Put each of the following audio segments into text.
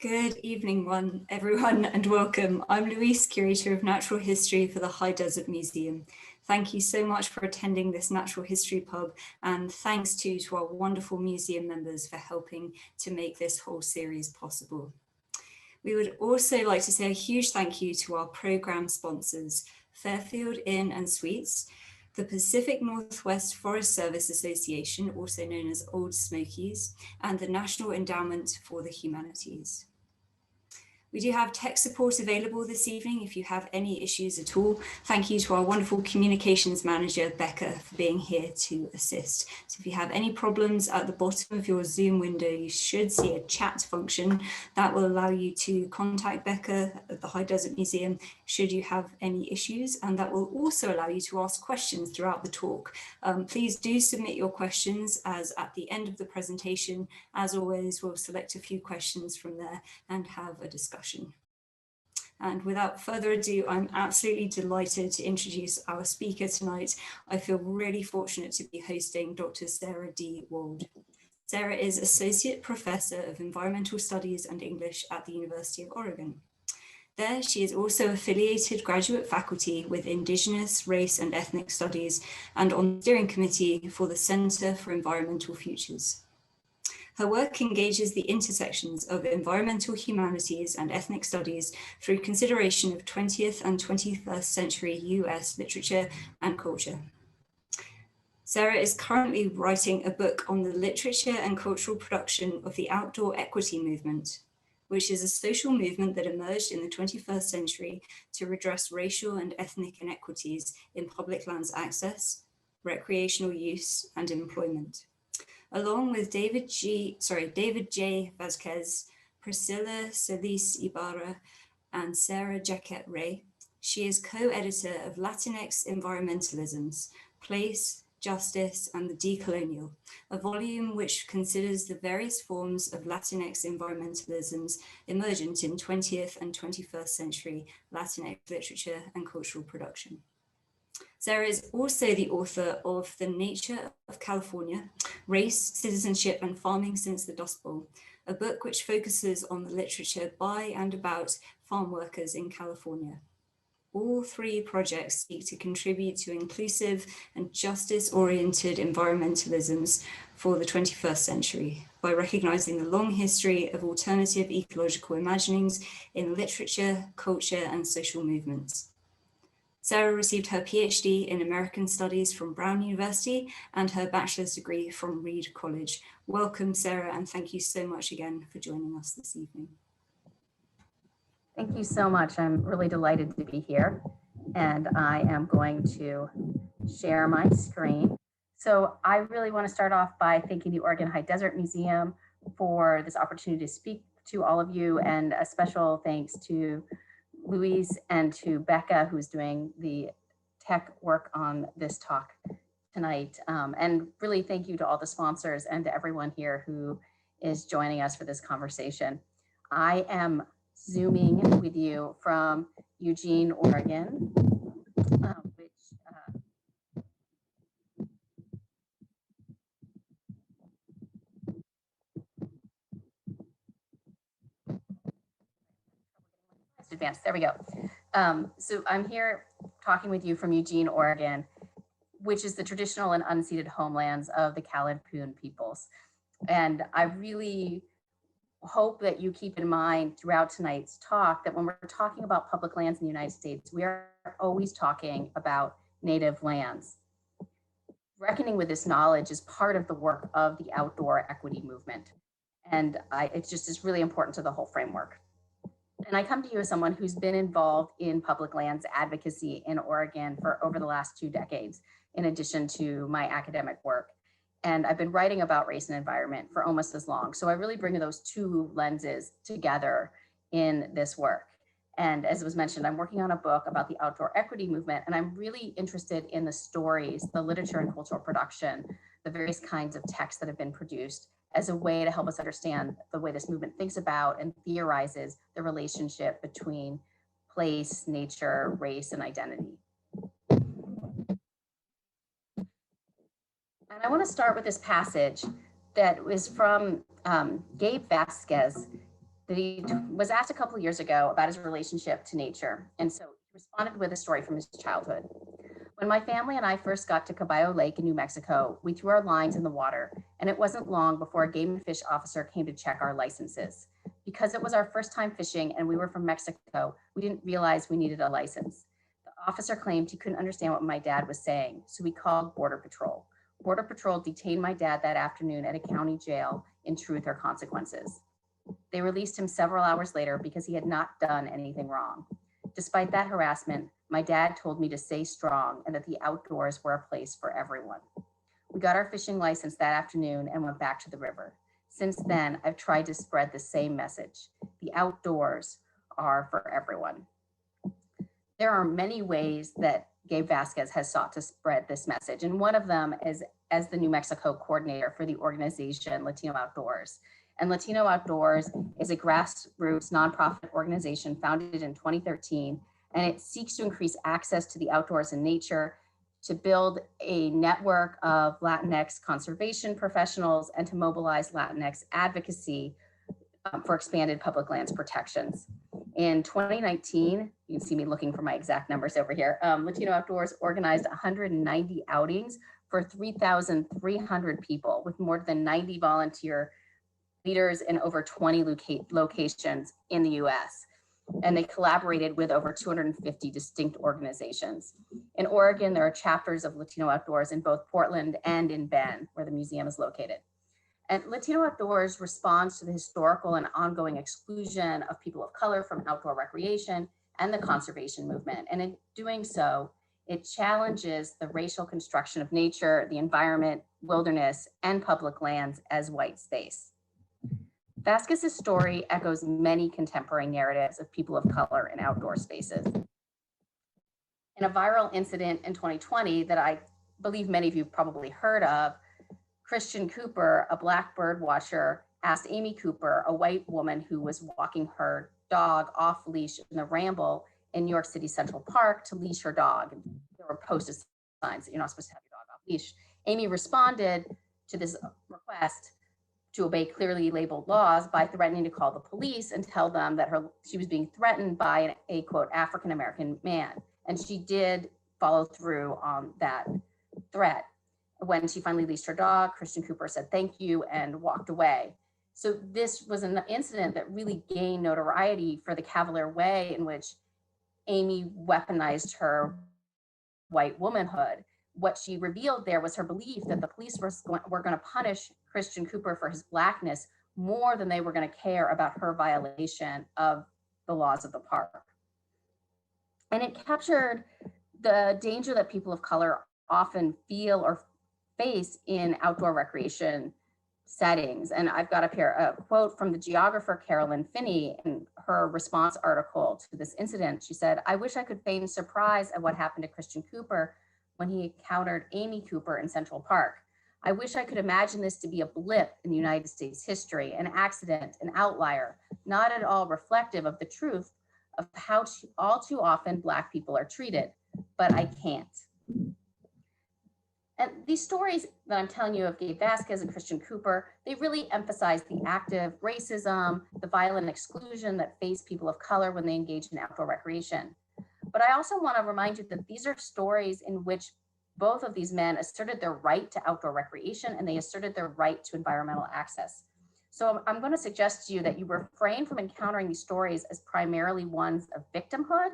Good evening, everyone, and welcome. I'm Louise, Curator of Natural History for the High Desert Museum. Thank you so much for attending this Natural History Pub, and thanks to our wonderful museum members for helping to make this whole series possible. We would also like to say a huge thank you to our programme sponsors, Fairfield Inn and Suites, the Pacific Northwest Forest Service Association, also known as Old Smokies, and the National Endowment for the Humanities. We do have tech support available this evening if you have any issues at all. Thank you to our wonderful communications manager, Becca, for being here to assist. So if you have any problems at the bottom of your Zoom window, you should see a chat function that will allow you to contact Becca at the High Desert Museum should you have any issues, and that will also allow you to ask questions throughout the talk. Please do submit your questions, as at the end of the presentation, as always, we'll select a few questions from there and have a discussion. And without further ado, I'm absolutely delighted to introduce our speaker tonight. I feel really fortunate to be hosting Dr. Sarah D. Wald. Sarah is Associate Professor of Environmental Studies and English at the University of Oregon. There, she is also affiliated graduate faculty with Indigenous, Race and Ethnic Studies and on the steering committee for the Center for Environmental Futures. Her work engages the intersections of environmental humanities and ethnic studies through consideration of 20th and 21st century US literature and culture. Sarah is currently writing a book on the literature and cultural production of the outdoor equity movement, which is a social movement that emerged in the 21st century to redress racial and ethnic inequities in public lands access, recreational use, and employment. Along with David J. Vasquez, Priscilla Solis Ibarra, and Sarah Jaquette Ray, she is co-editor of Latinx Environmentalisms, Place, Justice, and the Decolonial, a volume which considers the various forms of Latinx environmentalisms emergent in 20th and 21st century Latinx literature and cultural production. Sarah is also the author of The Nature of California, Race, Citizenship and Farming Since the Dust Bowl, a book which focuses on the literature by and about farm workers in California. All three projects seek to contribute to inclusive and justice-oriented environmentalisms for the 21st century by recognizing the long history of alternative ecological imaginings in literature, culture, and social movements. Sarah received her PhD in American Studies from Brown University and her bachelor's degree from Reed College. Welcome, Sarah, and thank you so much again for joining us this evening. Thank you so much. I'm really delighted to be here, and I am going to share my screen. So I really want to start off by thanking the Oregon High Desert Museum for this opportunity to speak to all of you, and a special thanks to Louise and to Becca, who's doing the tech work on this talk tonight. And really thank you to all the sponsors and to everyone here who is joining us for this conversation. I am Zooming with you from Eugene, Oregon, advanced. There we go. So I'm here talking with you from Eugene, Oregon, which is the traditional and unceded homelands of the Kalimpun peoples. And I really hope that you keep in mind throughout tonight's talk that when we're talking about public lands in the United States, we are always talking about native lands. Reckoning with this knowledge is part of the work of the outdoor equity movement. And it just is really important to the whole framework. And I come to you as someone who's been involved in public lands advocacy in Oregon for over the last 2 decades, in addition to my academic work. And I've been writing about race and environment for almost as long. So I really bring those two lenses together in this work. And as was mentioned, I'm working on a book about the outdoor equity movement, and I'm really interested in the stories, the literature and cultural production, the various kinds of texts that have been produced as a way to help us understand the way this movement thinks about and theorizes the relationship between place, nature, race, and identity. And I want to start with this passage that was from Gabe Vasquez, that he was asked a couple of years ago about his relationship to nature. And so he responded with a story from his childhood. When my family and I first got to Caballo Lake in New Mexico, we threw our lines in the water, and it wasn't long before a game and fish officer came to check our licenses. Because it was our first time fishing and we were from Mexico, we didn't realize we needed a license. The officer claimed he couldn't understand what my dad was saying, so we called Border Patrol. Border Patrol detained my dad that afternoon at a county jail in Truth or Consequences. They released him several hours later because he had not done anything wrong. Despite that harassment, my dad told me to stay strong and that the outdoors were a place for everyone. We got our fishing license that afternoon and went back to the river. Since then, I've tried to spread the same message. The outdoors are for everyone. There are many ways that Gabe Vasquez has sought to spread this message, and one of them is as the New Mexico coordinator for the organization Latino Outdoors. And Latino Outdoors is a grassroots nonprofit organization founded in 2013, and it seeks to increase access to the outdoors and nature, to build a network of Latinx conservation professionals, and to mobilize Latinx advocacy for expanded public lands protections. In 2019, you can see me looking for my exact numbers over here, Latino Outdoors organized 190 outings for 3,300 people with more than 90 volunteer leaders in over 20 locations in the US. And they collaborated with over 250 distinct organizations. In Oregon, there are chapters of Latino Outdoors in both Portland and in Bend, where the museum is located. And Latino Outdoors responds to the historical and ongoing exclusion of people of color from outdoor recreation and the conservation movement. And in doing so, it challenges the racial construction of nature, the environment, wilderness, and public lands as white space. Vasquez's story echoes many contemporary narratives of people of color in outdoor spaces. In a viral incident in 2020 that I believe many of you probably heard of, Christian Cooper, a Black bird watcher, asked Amy Cooper, a white woman who was walking her dog off leash in the Ramble in New York City Central Park, to leash her dog. There were posted signs that you're not supposed to have your dog off leash. Amy responded to this request to obey clearly labeled laws by threatening to call the police and tell them that she was being threatened by a quote African-American man. And she did follow through on that threat. When she finally leashed her dog, Christian Cooper said thank you and walked away. So this was an incident that really gained notoriety for the cavalier way in which Amy weaponized her white womanhood. What she revealed there was her belief that the police were going to punish Christian Cooper for his Blackness more than they were going to care about her violation of the laws of the park. And it captured the danger that people of color often feel or face in outdoor recreation settings. And I've got up here a quote from the geographer Carolyn Finney in her response article to this incident. She said, "I wish I could feign surprise at what happened to Christian Cooper when he encountered Amy Cooper in Central Park. I wish I could imagine this to be a blip in the United States history, an accident, an outlier, not at all reflective of the truth of how all too often Black people are treated, but I can't." And these stories that I'm telling you of Gabe Vasquez and Christian Cooper, they really emphasize the active racism, the violent exclusion that face people of color when they engage in outdoor recreation. But I also want to remind you that these are stories in which both of these men asserted their right to outdoor recreation and they asserted their right to environmental access. So I'm going to suggest to you that you refrain from encountering these stories as primarily ones of victimhood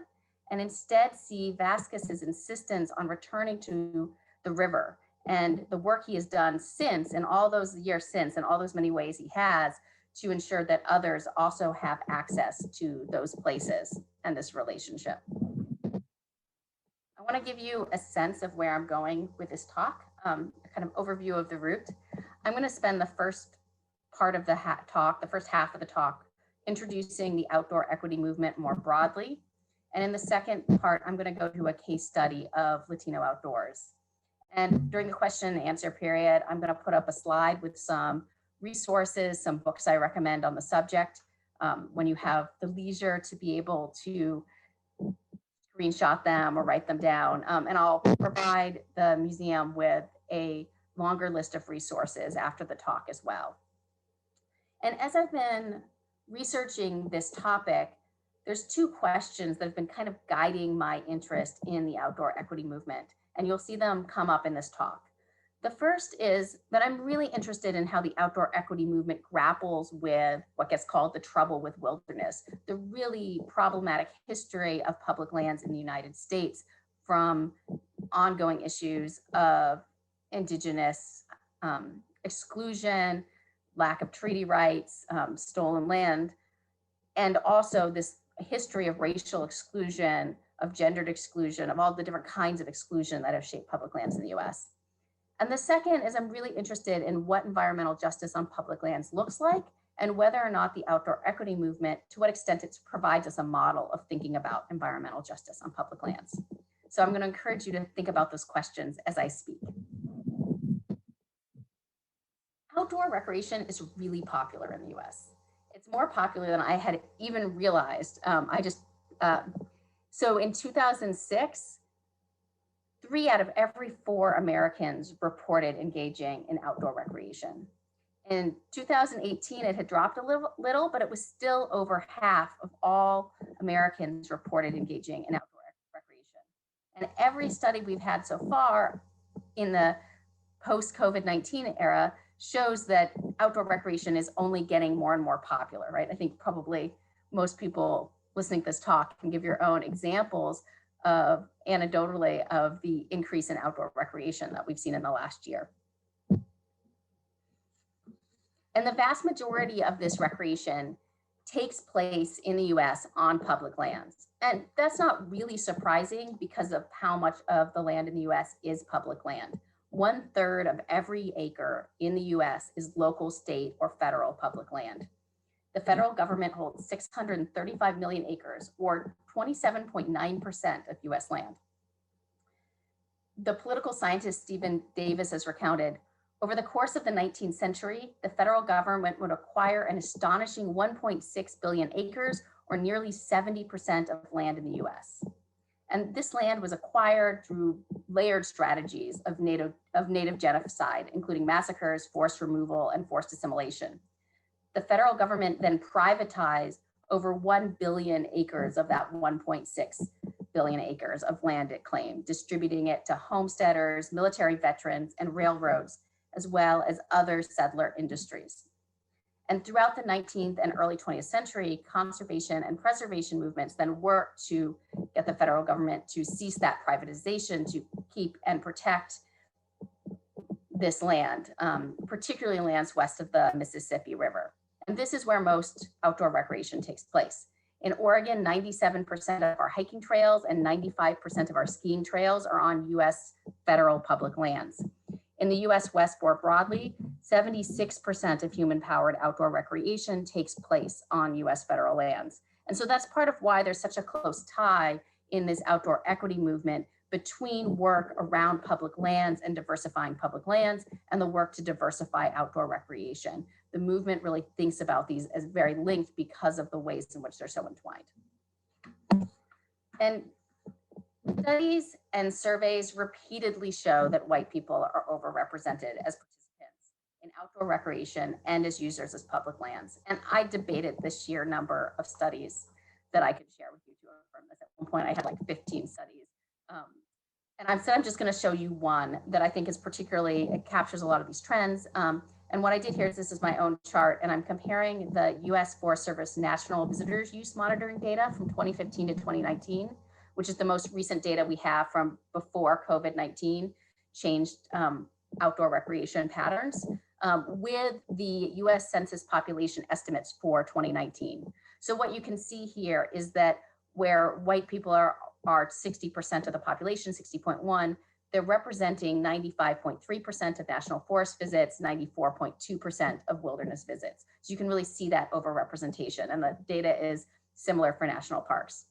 and instead see Vasquez's insistence on returning to the river and the work he has done since, and all those years since, and all those many ways he has to ensure that others also have access to those places and this relationship. I want to give you a sense of where I'm going with this talk, a kind of overview of the route. I'm going to spend the first part of the talk, the first half of the talk, introducing the outdoor equity movement more broadly. And in the second part, I'm going to go to a case study of Latino Outdoors. And during the question and answer period, I'm going to put up a slide with some resources, some books I recommend on the subject when you have the leisure to be able to screenshot them or write them down. And I'll provide the museum with a longer list of resources after the talk as well. And as I've been researching this topic, there's two questions that have been kind of guiding my interest in the outdoor equity movement, and you'll see them come up in this talk. The first is that I'm really interested in how the outdoor equity movement grapples with what gets called the trouble with wilderness, the really problematic history of public lands in the United States, from ongoing issues of indigenous exclusion, lack of treaty rights, stolen land, and also this history of racial exclusion, of gendered exclusion, of all the different kinds of exclusion that have shaped public lands in the US. And the second is I'm really interested in what environmental justice on public lands looks like, and whether or not the outdoor equity movement, to what extent it provides us a model of thinking about environmental justice on public lands. So I'm going to encourage you to think about those questions as I speak. Outdoor recreation is really popular in the US. It's more popular than I had even realized. So in 2006, 3 out of every 4 Americans reported engaging in outdoor recreation. In 2018, it had dropped a little, but it was still over half of all Americans reported engaging in outdoor recreation. And every study we've had so far in the post-COVID-19 era shows that outdoor recreation is only getting more and more popular, right? I think probably most people listening to this talk can give your own examples of anecdotally of the increase in outdoor recreation that we've seen in the last year. And the vast majority of this recreation takes place in the US on public lands. And that's not really surprising because of how much of the land in the US is public land. 1/3 of every acre in the US is local, state, or federal public land. The federal government holds 635 million acres, or 27.9% of US land. The political scientist Stephen Davis has recounted, over the course of the 19th century, the federal government would acquire an astonishing 1.6 billion acres, or nearly 70% of land in the US. And this land was acquired through layered strategies of native genocide, including massacres, forced removal, and forced assimilation. The federal government then privatized over 1 billion acres of that 1.6 billion acres of land it claimed, distributing it to homesteaders, military veterans, and railroads, as well as other settler industries. And throughout the 19th and early 20th century, conservation and preservation movements then worked to get the federal government to cease that privatization, to keep and protect this land, particularly lands west of the Mississippi River. And this is where most outdoor recreation takes place. In Oregon, 97% of our hiking trails and 95% of our skiing trails are on US federal public lands. In the US West more broadly, 76% of human-powered outdoor recreation takes place on US federal lands. And so that's part of why there's such a close tie in this outdoor equity movement between work around public lands and diversifying public lands and the work to diversify outdoor recreation. The movement really thinks about these as very linked because of the ways in which they're so entwined. And studies and surveys repeatedly show that white people are overrepresented as participants in outdoor recreation and as users of public lands. And I debated the sheer number of studies that I could share with you to affirm this. At one point, I had like 15 studies. And I'm just going to show you one that I think is particularly, it captures a lot of these trends. And what I did here is this is my own chart, and I'm comparing the US Forest Service National Visitors Use Monitoring data from 2015 to 2019, which is the most recent data we have from before COVID-19 changed outdoor recreation patterns, with the US Census population estimates for 2019. So what you can see here is that where white people are 60% of the population, 60.1, they're representing 95.3% of national forest visits, 94.2% of wilderness visits. So you can really see that overrepresentation, and the data is similar for national parks.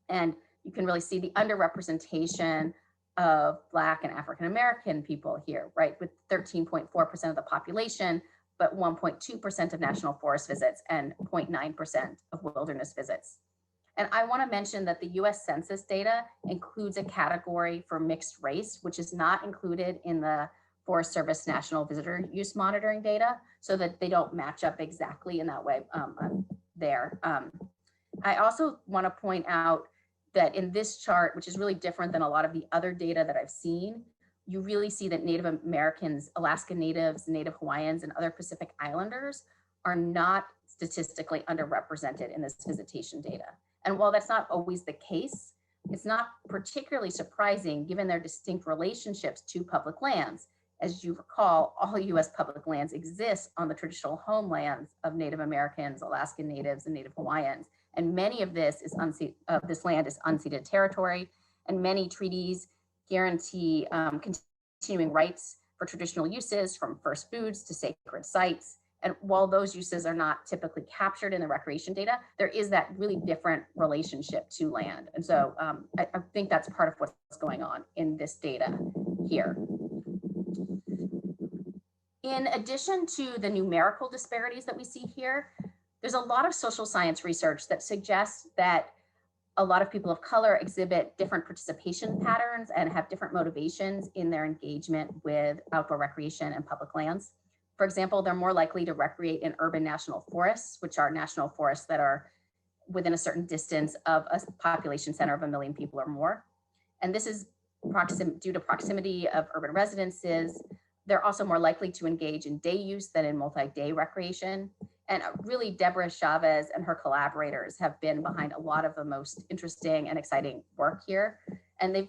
And you can really see the underrepresentation of Black and African-American people here, right? With 13.4% of the population, but 1.2% of national forest visits and 0.9% of wilderness visits. And I want to mention that the US Census data includes a category for mixed race, which is not included in the Forest Service National Visitor Use Monitoring data, so that they don't match up exactly in that way there. I also want to point out that in this chart, which is really different than a lot of the other data that I've seen, you really see that Native Americans, Alaska Natives, Native Hawaiians, and other Pacific Islanders are not statistically underrepresented in this visitation data. And while that's not always the case, it's not particularly surprising given their distinct relationships to public lands. As you recall, all US public lands exist on the traditional homelands of Native Americans, Alaska Natives, and Native Hawaiians. And many of this land is unceded territory, and many treaties guarantee continuing rights for traditional uses, from first foods to sacred sites. And while those uses are not typically captured in the recreation data, there is that really different relationship to land. And so I think that's part of what's going on in this data here. In addition to the numerical disparities that we see here, there's a lot of social science research that suggests that a lot of people of color exhibit different participation patterns and have different motivations in their engagement with outdoor recreation and public lands. For example, they're more likely to recreate in urban national forests, which are national forests that are within a certain distance of a population center of 1 million people or more. And this is due to proximity of urban residences. They're also more likely to engage in day use than in multi-day recreation. And really, Deborah Chavez and her collaborators have been behind a lot of the most interesting and exciting work here. And they've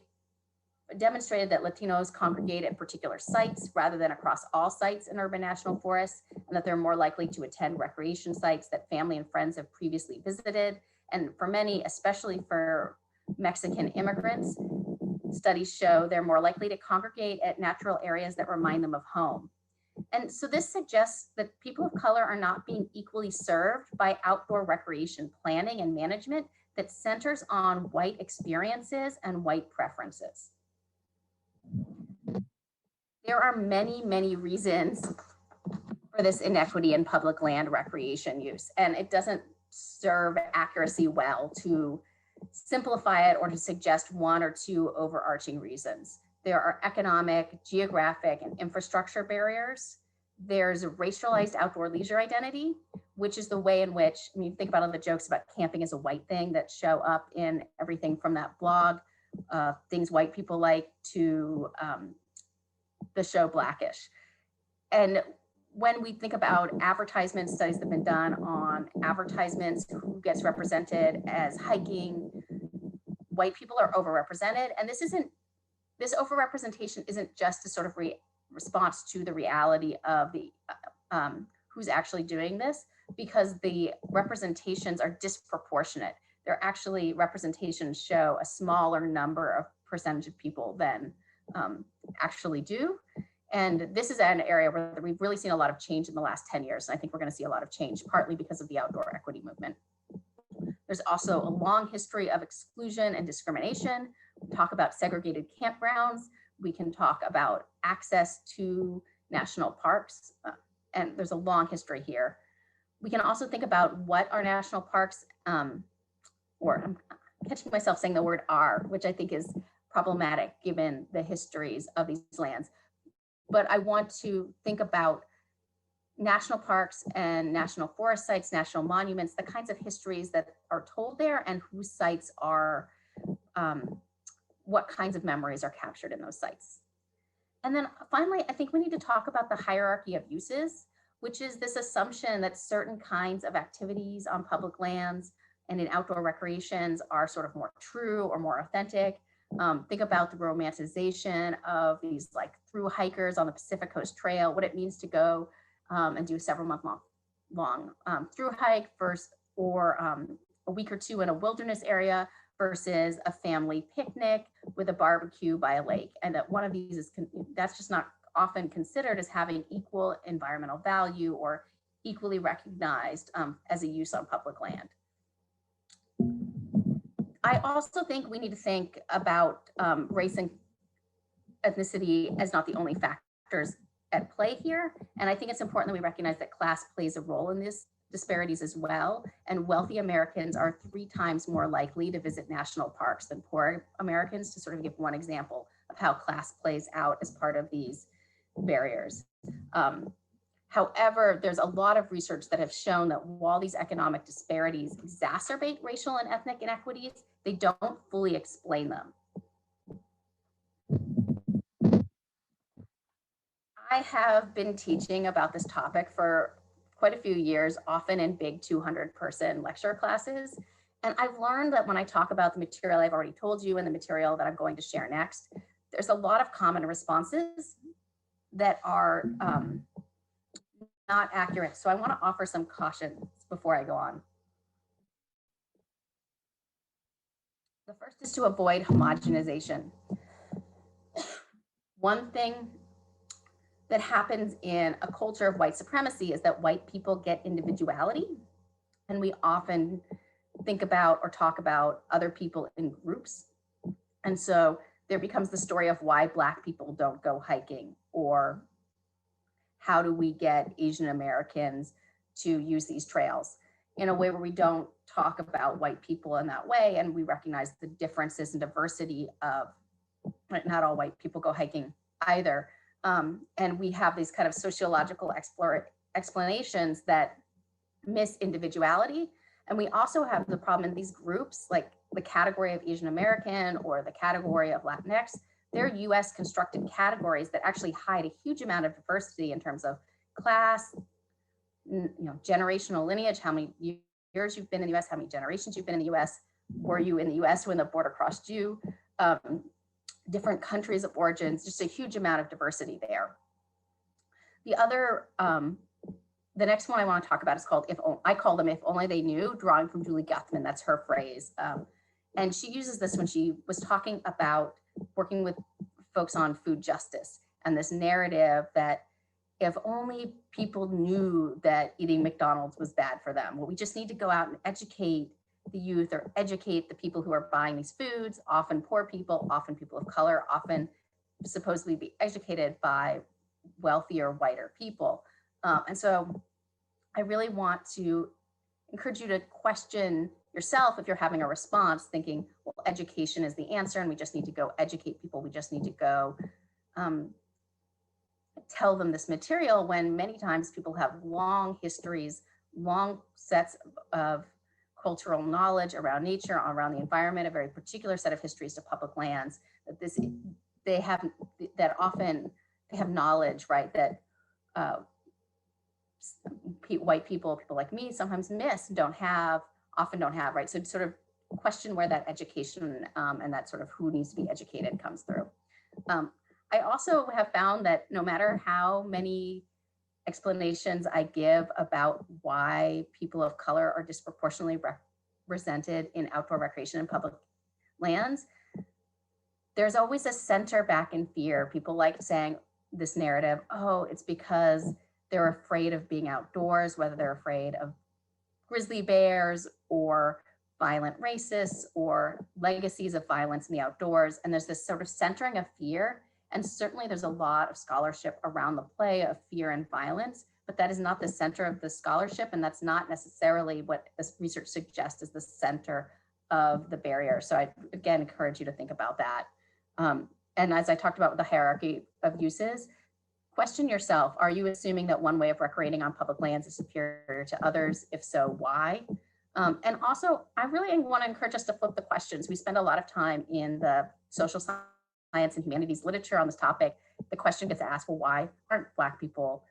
demonstrated that Latinos congregate at particular sites rather than across all sites in urban national forests, and that they're more likely to attend recreation sites that family and friends have previously visited. And for many, especially for Mexican immigrants, studies show they're more likely to congregate at natural areas that remind them of home. And so this suggests that people of color are not being equally served by outdoor recreation planning and management that centers on white experiences and white preferences. There are many, many reasons for this inequity in public land recreation use, and it doesn't serve accuracy well to simplify it or to suggest one or two overarching reasons. There are economic, geographic, and infrastructure barriers. There's a racialized outdoor leisure identity, which is the way in which, I mean, think about all the jokes about camping as a white thing that show up in everything from that blog, things white people like, to the show Blackish. And when we think about advertisement studies that have been done on advertisements, who gets represented as hiking, white people are overrepresented. And this overrepresentation isn't just a sort of response to the reality of the who's actually doing this, because the representations are disproportionate. They're actually, representations show a smaller number of percentage of people than actually do. And this is an area where we've really seen a lot of change in the last 10 years. And I think we're going to see a lot of change, partly because of the outdoor equity movement. There's also a long history of exclusion and discrimination. We talk about segregated campgrounds. We can talk about access to national parks, and there's a long history here. We can also think about what are national parks, or I'm catching myself saying the word are, which I think is problematic given the histories of these lands. But I want to think about national parks and national forest sites, national monuments, the kinds of histories that are told there, and whose sites are, what kinds of memories are captured in those sites. And then finally, I think we need to talk about the hierarchy of uses, which is this assumption that certain kinds of activities on public lands and in outdoor recreations are sort of more true or more authentic. Think about the romanticization of these like through hikers on the Pacific Coast Trail, what it means to go and do a several month long through hike versus, or a week or two in a wilderness area versus a family picnic with a barbecue by a lake. And that one of these is, that's just not often considered as having equal environmental value or equally recognized as a use on public land. I also think we need to think about race and ethnicity as not the only factors at play here. And I think it's important that we recognize that class plays a role in these disparities as well. And wealthy Americans are 3 times more likely to visit national parks than poor Americans, to sort of give one example of how class plays out as part of these barriers. However, there's a lot of research that have shown that while these economic disparities exacerbate racial and ethnic inequities, they don't fully explain them. I have been teaching about this topic for quite a few years, often in big 200-person lecture classes. And I've learned that when I talk about the material I've already told you and the material that I'm going to share next, there's a lot of common responses that are not accurate. So I want to offer some cautions before I go on. The first is to avoid homogenization. One thing that happens in a culture of white supremacy is that white people get individuality, and we often think about or talk about other people in groups. And so there becomes the story of why Black people don't go hiking, or how do we get Asian Americans to use these trails in a way where we don't talk about white people in that way, and we recognize the differences and diversity of, not all white people go hiking either. And we have these kind of sociological explanations that miss individuality. And we also have the problem in these groups, like the category of Asian American or the category of Latinx, they're US constructed categories that actually hide a huge amount of diversity in terms of class, generational lineage, how many years you've been in the US, how many generations you've been in the US, were you in the US when the border crossed you, different countries of origins, just a huge amount of diversity there. The other, the next one I want to talk about is called I call them If Only They Knew, drawing from Julie Guthman, that's her phrase. And she uses this when she was talking about working with folks on food justice and this narrative that if only people knew that eating McDonald's was bad for them, well, we just need to go out and educate the youth or educate the people who are buying these foods, often poor people, often people of color, often supposedly be educated by wealthier, whiter people. And so I really want to encourage you to question yourself if you're having a response thinking, well, education is the answer and we just need to go educate people. We just need to go tell them this material, when many times people have long histories, long sets of cultural knowledge around nature, around the environment, a very particular set of histories to public lands, that often they have knowledge, right, that white people like me sometimes miss, often don't have, right? So sort of question where that education and that sort of who needs to be educated comes through. I also have found that no matter how many explanations I give about why people of color are disproportionately represented in outdoor recreation and public lands, there's always a center back in fear. People like saying this narrative, oh, it's because they're afraid of being outdoors, whether they're afraid of grizzly bears or violent racists or legacies of violence in the outdoors. And there's this sort of centering of fear. And certainly there's a lot of scholarship around the play of fear and violence, but that is not the center of the scholarship. And that's not necessarily what this research suggests is the center of the barrier. So I, again, encourage you to think about that. And as I talked about with the hierarchy of uses, question yourself, are you assuming that one way of recreating on public lands is superior to others? If so, why? And also, I really want to encourage us to flip the questions. We spend a lot of time in the social science and humanities literature on this topic. The question gets asked, well, why aren't Black people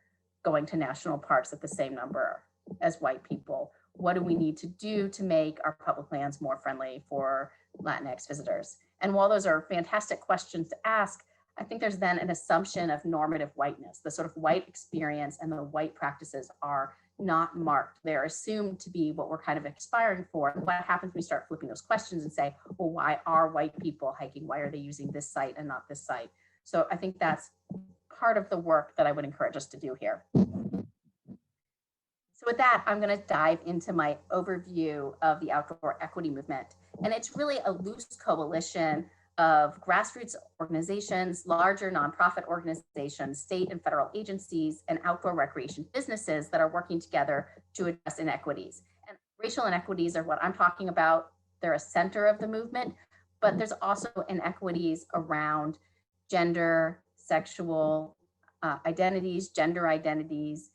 going to national parks at the same number as white people? What do we need to do to make our public lands more friendly for Latinx visitors? And while those are fantastic questions to ask, I think there's then an assumption of normative whiteness. The sort of white experience and the white practices are not marked. They're assumed to be what we're kind of aspiring for. And what happens when we start flipping those questions and say, well, why are white people hiking? Why are they using this site and not this site? So I think that's part of the work that I would encourage us to do here. So with that, I'm going to dive into my overview of the outdoor equity movement. And it's really a loose coalition of grassroots organizations, larger nonprofit organizations, state and federal agencies, and outdoor recreation businesses that are working together to address inequities. And racial inequities are what I'm talking about. They're a center of the movement, but there's also inequities around gender, sexual, identities, gender identities,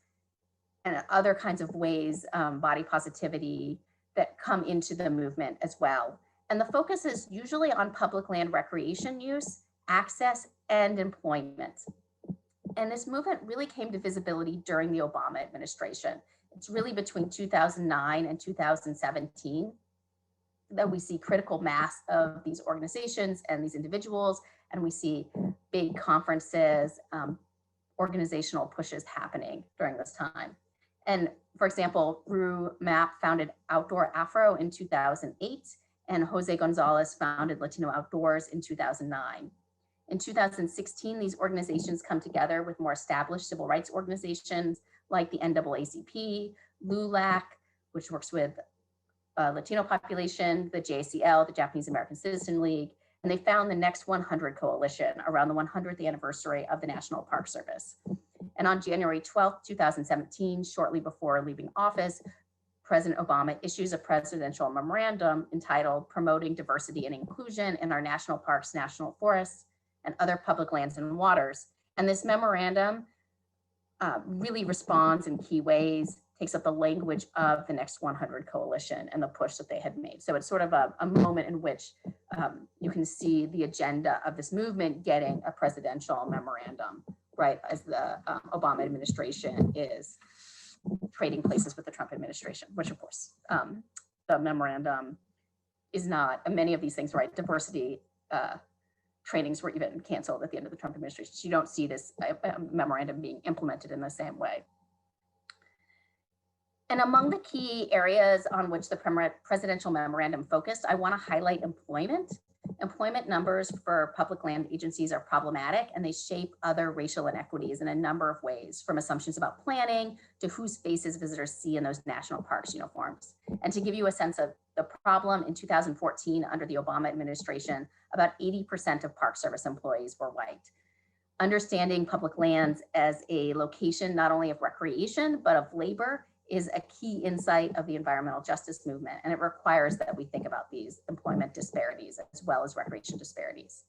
and other kinds of ways, body positivity, that come into the movement as well. And the focus is usually on public land recreation use, access, and employment. And this movement really came to visibility during the Obama administration. It's really between 2009 and 2017 that we see critical mass of these organizations and these individuals, and we see big conferences, organizational pushes happening during this time. And for example, Rue Mapp founded Outdoor Afro in 2008, and Jose Gonzalez founded Latino Outdoors in 2009. In 2016, these organizations come together with more established civil rights organizations like the NAACP, LULAC, which works with Latino population, the JACL, the Japanese American Citizen League, and they found the Next 100 Coalition around the 100th anniversary of the National Park Service. And on January 12th, 2017, shortly before leaving office, President Obama issues a presidential memorandum entitled Promoting Diversity and Inclusion in Our National Parks, National Forests, and Other Public Lands and Waters. And this memorandum really responds in key ways, takes up the language of the Next 100 Coalition and the push that they had made. So it's sort of a moment in which you can see the agenda of this movement getting a presidential memorandum, right, as the Obama administration is trading places with the Trump administration, which of course, the memorandum is not, many of these things, right, diversity trainings were even canceled at the end of the Trump administration. So you don't see this memorandum being implemented in the same way. And among the key areas on which the presidential memorandum focused, I want to highlight employment. Employment numbers for public land agencies are problematic, and they shape other racial inequities in a number of ways, from assumptions about planning to whose faces visitors see in those national parks uniforms. And to give you a sense of the problem, in 2014, under the Obama administration, about 80% of Park Service employees were white. Understanding public lands as a location not only of recreation, but of labor is a key insight of the environmental justice movement, and it requires that we think about these employment disparities as well as recreation disparities.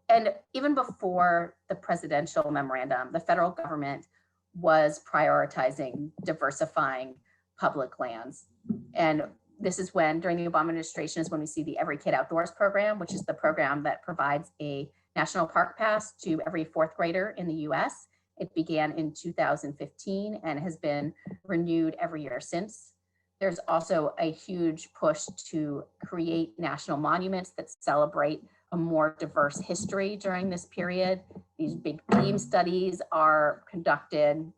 And even before the presidential memorandum, the federal government was prioritizing diversifying public lands. And this is when, during the Obama administration, is when we see the Every Kid Outdoors program, which is the program that provides a national park pass to every fourth grader in the US. It began in 2015 and has been renewed every year since. There's also a huge push to create national monuments that celebrate a more diverse history during this period. These big theme studies are conducted,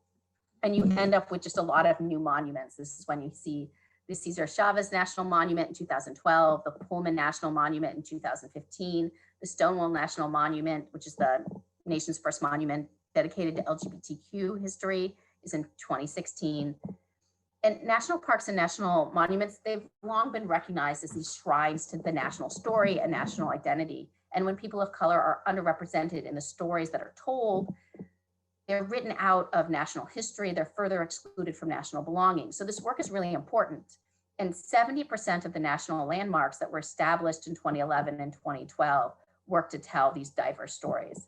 and you end up with just a lot of new monuments. This is when you see the Cesar Chavez National Monument in 2012, the Pullman National Monument in 2015, the Stonewall National Monument, which is the nation's first monument dedicated to LGBTQ history, is in 2016. And national parks and national monuments, they've long been recognized as these shrines to the national story and national identity. And when people of color are underrepresented in the stories that are told, they're written out of national history, they're further excluded from national belonging. So this work is really important. And 70% of the national landmarks that were established in 2011 and 2012 work to tell these diverse stories.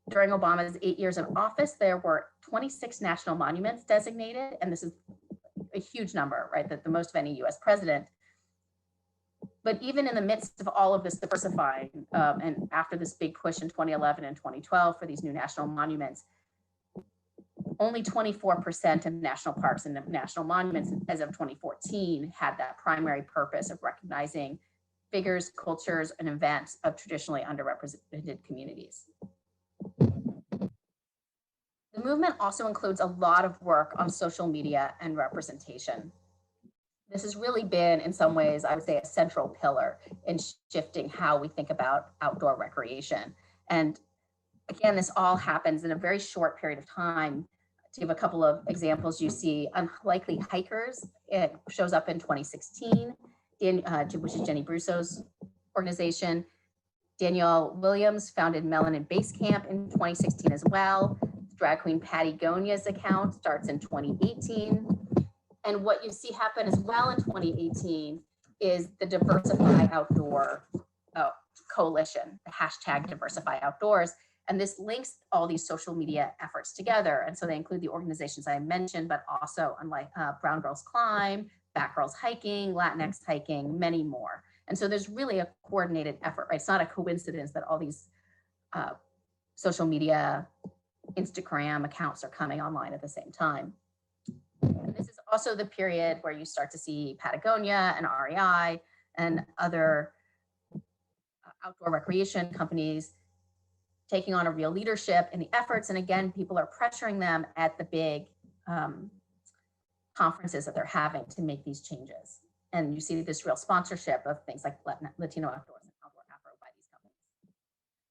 During Obama's 8 years in office, there were 26 national monuments designated, and this is a huge number, right? The most of any US president. But even in the midst of all of this diversifying, and after this big push in 2011 and 2012 for these new national monuments, only 24% of national parks and national monuments as of 2014 had that primary purpose of recognizing figures, cultures, and events of traditionally underrepresented communities. The movement also includes a lot of work on social media and representation. This has really been, in some ways, I would say, a central pillar in shifting how we think about outdoor recreation. And again, this all happens in a very short period of time. To give a couple of examples, you see Unlikely Hikers. It shows up in 2016, which is Jenny Brusso's organization. Danielle Williams founded Melanin Base Camp in 2016 as well. Drag queen Patty Gonia's account starts in 2018. And what you see happen as well in 2018 is the Diversify Outdoor Coalition, the hashtag Diversify Outdoors. And this links all these social media efforts together. And so they include the organizations I mentioned, but also unlike Brown Girls Climb, Black Girls Hiking, Latinx Hiking, many more. And so there's really a coordinated effort, right? It's not a coincidence that all these social media, Instagram accounts are coming online at the same time. And this is also the period where you start to see Patagonia and REI and other outdoor recreation companies taking on a real leadership in the efforts. And again, people are pressuring them at the big conferences that they're having to make these changes. And you see this real sponsorship of things like Latino Outdoors and Outdoor Afro by these companies.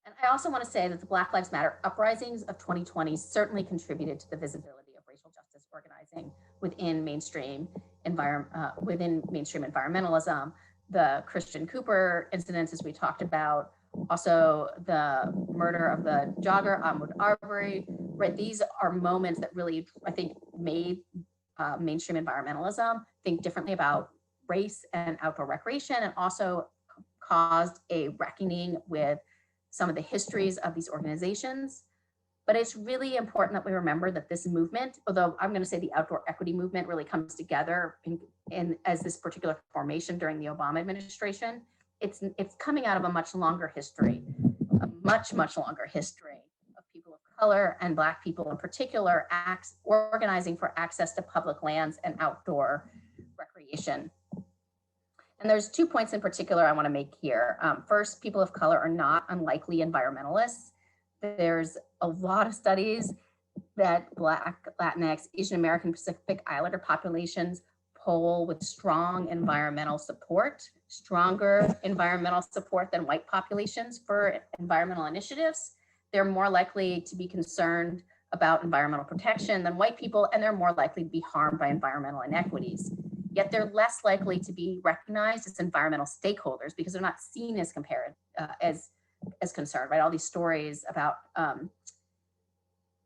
And I also want to say that the Black Lives Matter uprisings of 2020 certainly contributed to the visibility of racial justice organizing within mainstream environmentalism. The Christian Cooper incidents, as we talked about, also the murder of the jogger Ahmaud Arbery, right? These are moments that really, I think, made mainstream environmentalism think differently about race and outdoor recreation, and also caused a reckoning with some of the histories of these organizations. But it's really important that we remember that this movement, although I'm going to say the outdoor equity movement really comes together in as this particular formation during the Obama administration, it's coming out of a much longer history, a much longer history of people of color and Black people in particular organizing for access to public lands and outdoor recreation. And there's 2 points in particular I want to make here. First, people of color are not unlikely environmentalists. There's a lot of studies that Black, Latinx, Asian American, Pacific Islander populations poll with strong environmental support, stronger environmental support than white populations for environmental initiatives. They're more likely to be concerned about environmental protection than white people, and they're more likely to be harmed by environmental inequities. Yet they're less likely to be recognized as environmental stakeholders because they're not seen as as concerned, right? All these stories about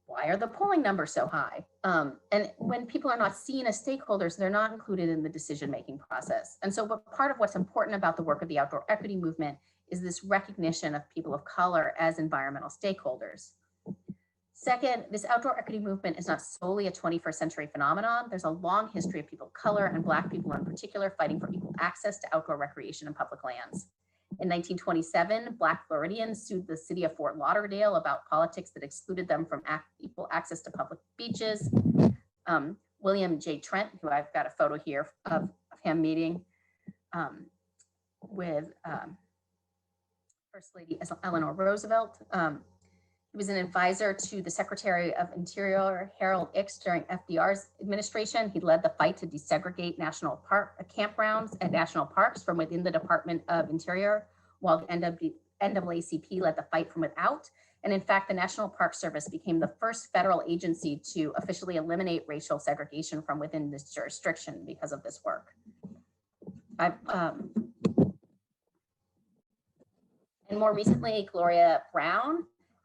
why are the polling numbers so high? And when people are not seen as stakeholders, they're not included in the decision-making process. And so part of what's important about the work of the outdoor equity movement is this recognition of people of color as environmental stakeholders. Second, this outdoor equity movement is not solely a 21st century phenomenon. There's a long history of people of color and Black people in particular fighting for equal access to outdoor recreation and public lands. In 1927, Black Floridians sued the city of Fort Lauderdale about politics that excluded them from equal access to public beaches. William J. Trent, who I've got a photo here of him meeting with First Lady Eleanor Roosevelt. He was an advisor to the Secretary of Interior, Harold Ickes, during FDR's administration. He led the fight to desegregate national campgrounds and national parks from within the Department of Interior, while the NAACP led the fight from without. And in fact, the National Park Service became the first federal agency to officially eliminate racial segregation from within this jurisdiction because of this work. And more recently, Gloria Brown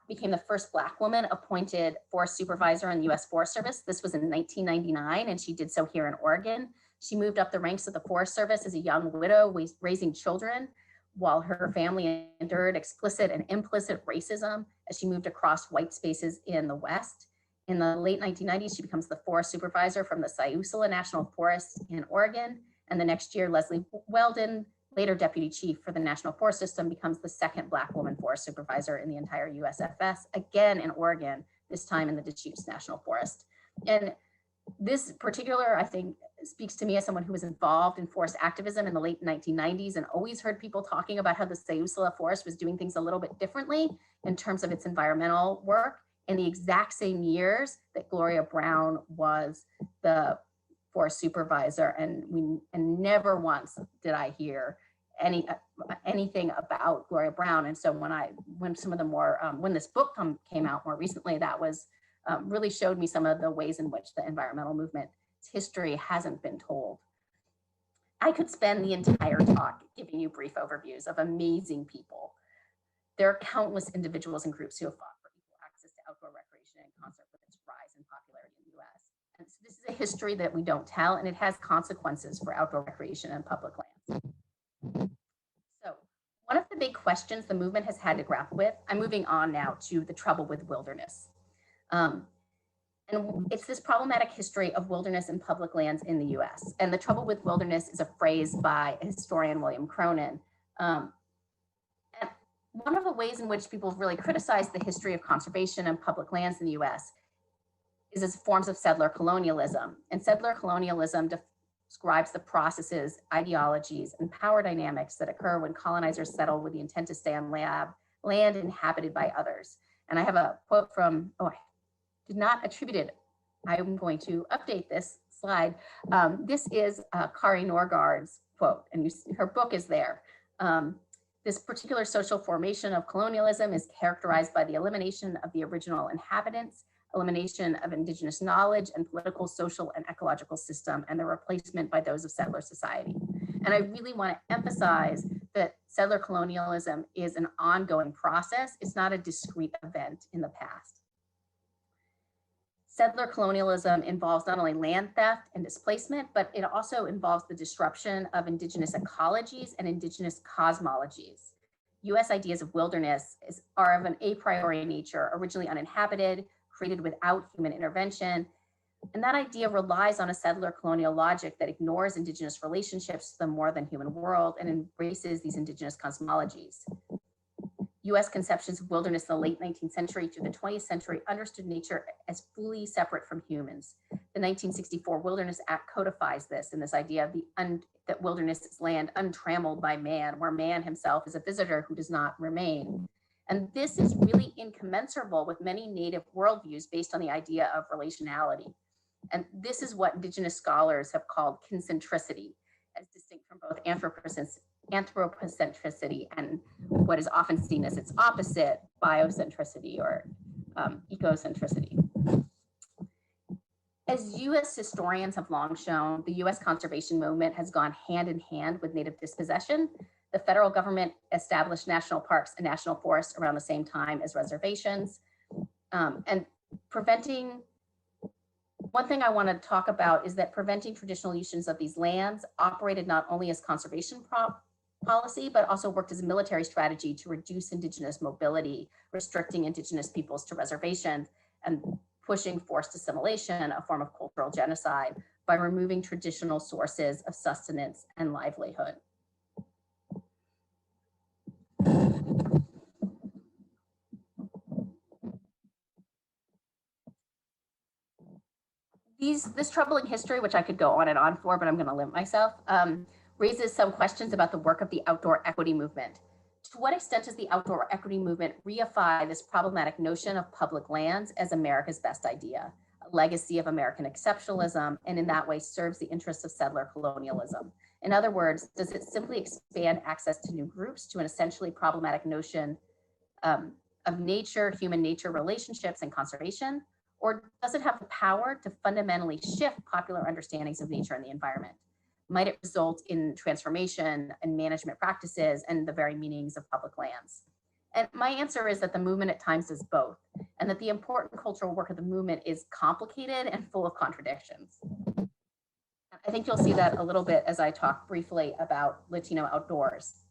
became the first Black woman appointed forest supervisor in the U.S. Forest Service. This was in 1999, and she did so here in Oregon. She moved up the ranks of the Forest Service as a young widow raising children, while her family endured explicit and implicit racism as she moved across white spaces in the West. In the late 1990s, she becomes the forest supervisor from the Siuslaw National Forest in Oregon. And the next year, Leslie Weldon, later deputy chief for the National Forest System, becomes the second Black woman forest supervisor in the entire USFS, again in Oregon, this time in the Deschutes National Forest. And this particular, I think, speaks to me as someone who was involved in forest activism in the late 1990s and always heard people talking about how the Siuslaw Forest was doing things a little bit differently in terms of its environmental work in the exact same years that Gloria Brown was the forest supervisor. And never once did I hear anything about Gloria Brown. And so when some of the more, when this book came out more recently, that was really showed me some of the ways in which the environmental movement's history hasn't been told. I could spend the entire talk giving you brief overviews of amazing people. There are countless individuals and groups who have fought for equal access to outdoor recreation in concert with its rise in popularity in the US. And so this is a history that we don't tell, and it has consequences for outdoor recreation and public lands. So one of the big questions the movement has had to grapple with. I'm moving on now to the trouble with wilderness. And it's this problematic history of wilderness and public lands in the US. And the trouble with wilderness is a phrase by historian William Cronin. And one of the ways in which people have really criticized the history of conservation and public lands in the US is as forms of settler colonialism. And settler colonialism describes the processes, ideologies, and power dynamics that occur when colonizers settle with the intent to stay on land inhabited by others. And I have a quote from, I did not attribute it. I'm going to update this slide. This is Kari Norgaard's quote, and her book is there. This particular social formation of colonialism is characterized by the elimination of the original inhabitants, elimination of indigenous knowledge and political, social, and ecological system, and their replacement by those of settler society. And I really want to emphasize that settler colonialism is an ongoing process. It's not a discrete event in the past. Settler colonialism involves not only land theft and displacement, but it also involves the disruption of indigenous ecologies and indigenous cosmologies. US ideas of wilderness are of an a priori nature, originally uninhabited, created without human intervention. And that idea relies on a settler colonial logic that ignores indigenous relationships to the more than human world and embraces these indigenous cosmologies. US conceptions of wilderness in the late 19th century to the 20th century understood nature as fully separate from humans. The 1964 Wilderness Act codifies this, and this idea of that wilderness is land untrammeled by man, where man himself is a visitor who does not remain. And this is really incommensurable with many native worldviews based on the idea of relationality. And this is what indigenous scholars have called kincentricity, as distinct from both anthropocentricity and what is often seen as its opposite, biocentricity or ecocentricity. As US historians have long shown, the US conservation movement has gone hand in hand with native dispossession. The federal government established national parks and national forests around the same time as reservations. And one thing I want to talk about is that preventing traditional uses of these lands operated not only as conservation policy, but also worked as a military strategy to reduce indigenous mobility, restricting indigenous peoples to reservations, and pushing forced assimilation, a form of cultural genocide, by removing traditional sources of sustenance and livelihood. This troubling history, which I could go on and on for, but I'm going to limit myself, raises some questions about the work of the outdoor equity movement. To what extent does the outdoor equity movement reify this problematic notion of public lands as America's best idea, a legacy of American exceptionalism, and in that way serves the interests of settler colonialism? In other words, does it simply expand access to new groups to an essentially problematic notion of nature, human nature relationships, and conservation? Or does it have the power to fundamentally shift popular understandings of nature and the environment? Might it result in transformation and management practices and the very meanings of public lands? And my answer is that the movement at times does both, and that the important cultural work of the movement is complicated and full of contradictions. I think you'll see that a little bit as I talk briefly about Latino Outdoors.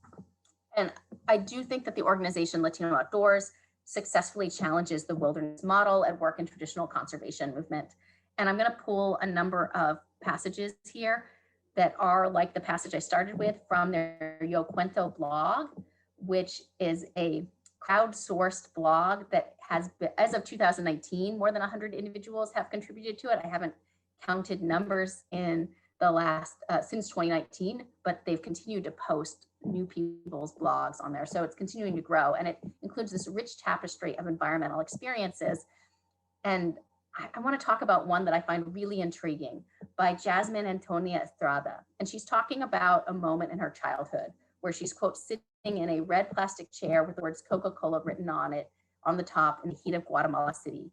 And I do think that the organization Latino Outdoors successfully challenges the wilderness model at work in traditional conservation movement. And I'm going to pull a number of passages here that are like the passage I started with from their Yo Cuento blog, which is a crowdsourced blog that has been, as of 2019, more than 100 individuals have contributed to it. I haven't counted numbers in the last, since 2019, but they've continued to post new people's blogs on there. So it's continuing to grow, and it includes this rich tapestry of environmental experiences. And I want to talk about one that I find really intriguing by Jasmine Antonia Estrada. And she's talking about a moment in her childhood where she's, quote, sitting in a red plastic chair with the words Coca-Cola written on it on the top in the heat of Guatemala City.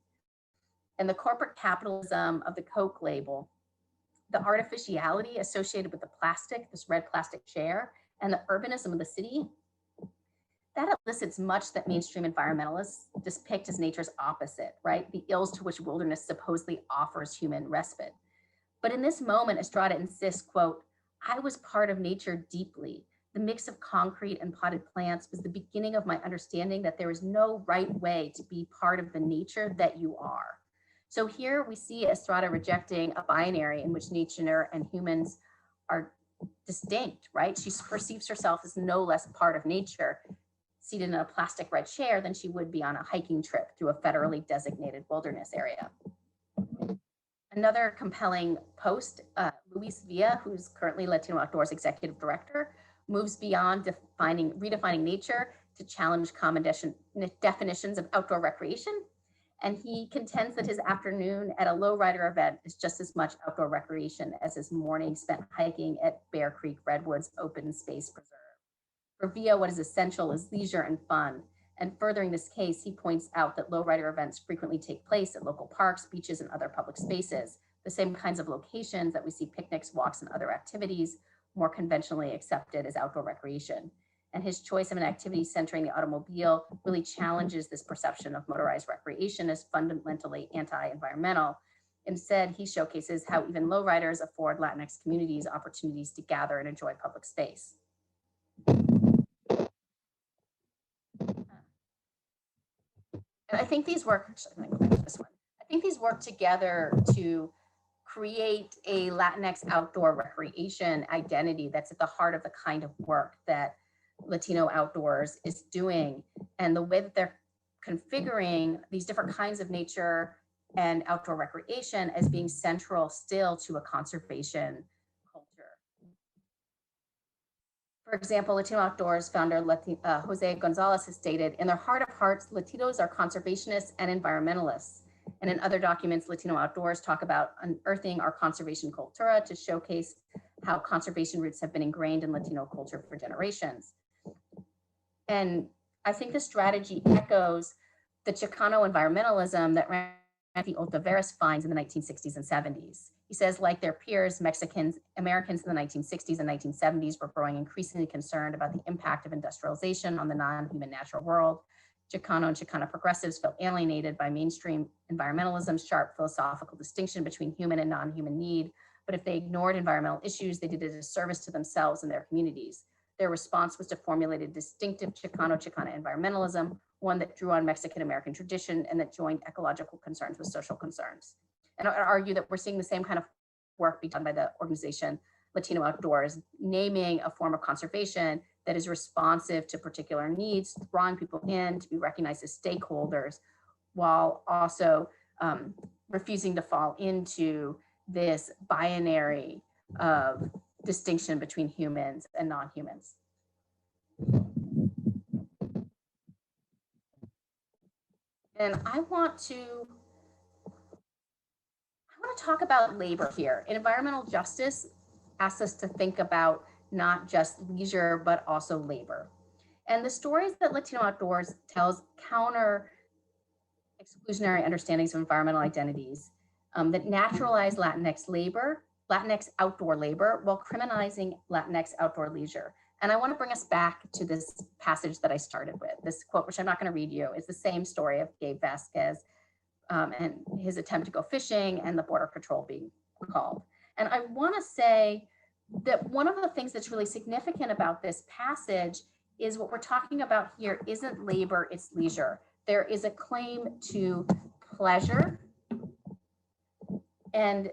And the corporate capitalism of the Coke label, the artificiality associated with the plastic, this red plastic chair, and the urbanism of the city, that elicits much that mainstream environmentalists depict as nature's opposite, right? The ills to which wilderness supposedly offers human respite. But in this moment, Estrada insists, quote, I was part of nature deeply. The The mix of concrete and potted plants was the beginning of my understanding that there is no right way to be part of the nature that you are. So here we see Estrada rejecting a binary in which nature and humans are distinct, right? She perceives herself as no less part of nature, seated in a plastic red chair, than she would be on a hiking trip through a federally designated wilderness area. Another compelling post, Luis Villa, who's currently Latino Outdoors Executive Director, moves beyond redefining nature to challenge common definitions of outdoor recreation. And he contends that his afternoon at a lowrider event is just as much outdoor recreation as his morning spent hiking at Bear Creek Redwoods Open Space Preserve. For Villa, what is essential is leisure and fun. And furthering this case, he points out that lowrider events frequently take place at local parks, beaches, and other public spaces, the same kinds of locations that we see picnics, walks, and other activities more conventionally accepted as outdoor recreation. And his choice of an activity centering the automobile really challenges this perception of motorized recreation as fundamentally anti-environmental. Instead, he showcases how even lowriders afford Latinx communities opportunities to gather and enjoy public space. And I think these work, I think these work together to create a Latinx outdoor recreation identity that's at the heart of the kind of work that Latino Outdoors is doing, and the way that they're configuring these different kinds of nature and outdoor recreation as being central still to a conservation culture. For example, Latino Outdoors founder Jose Gonzalez has stated, in their heart of hearts, Latinos are conservationists and environmentalists. And in other documents, Latino Outdoors talk about unearthing our conservation cultura to showcase how conservation roots have been ingrained in Latino culture for generations. And I think the strategy echoes the Chicano environmentalism that Randy Otaveras finds in the 1960s and 70s. He says, like their peers, Americans in the 1960s and 1970s were growing increasingly concerned about the impact of industrialization on the non-human natural world. Chicano and Chicana progressives felt alienated by mainstream environmentalism's sharp philosophical distinction between human and non-human need. But if they ignored environmental issues, they did a disservice to themselves and their communities. Their response was to formulate a distinctive Chicano-Chicana environmentalism, one that drew on Mexican-American tradition and that joined ecological concerns with social concerns. And I argue that we're seeing the same kind of work be done by the organization Latino Outdoors, naming a form of conservation that is responsive to particular needs, drawing people in to be recognized as stakeholders, while also refusing to fall into this binary of distinction between humans and non-humans. And I want to talk about labor here. Environmental justice asks us to think about not just leisure, but also labor. And the stories that Latino Outdoors tells counter exclusionary understandings of environmental identities that naturalize Latinx outdoor labor, while criminalizing Latinx outdoor leisure. And I want to bring us back to this passage that I started with. This quote, which I'm not going to read you, is the same story of Gabe Vasquez and his attempt to go fishing and the Border Patrol being called. And I want to say that one of the things that's really significant about this passage is what we're talking about here isn't labor, it's leisure. There is a claim to pleasure, and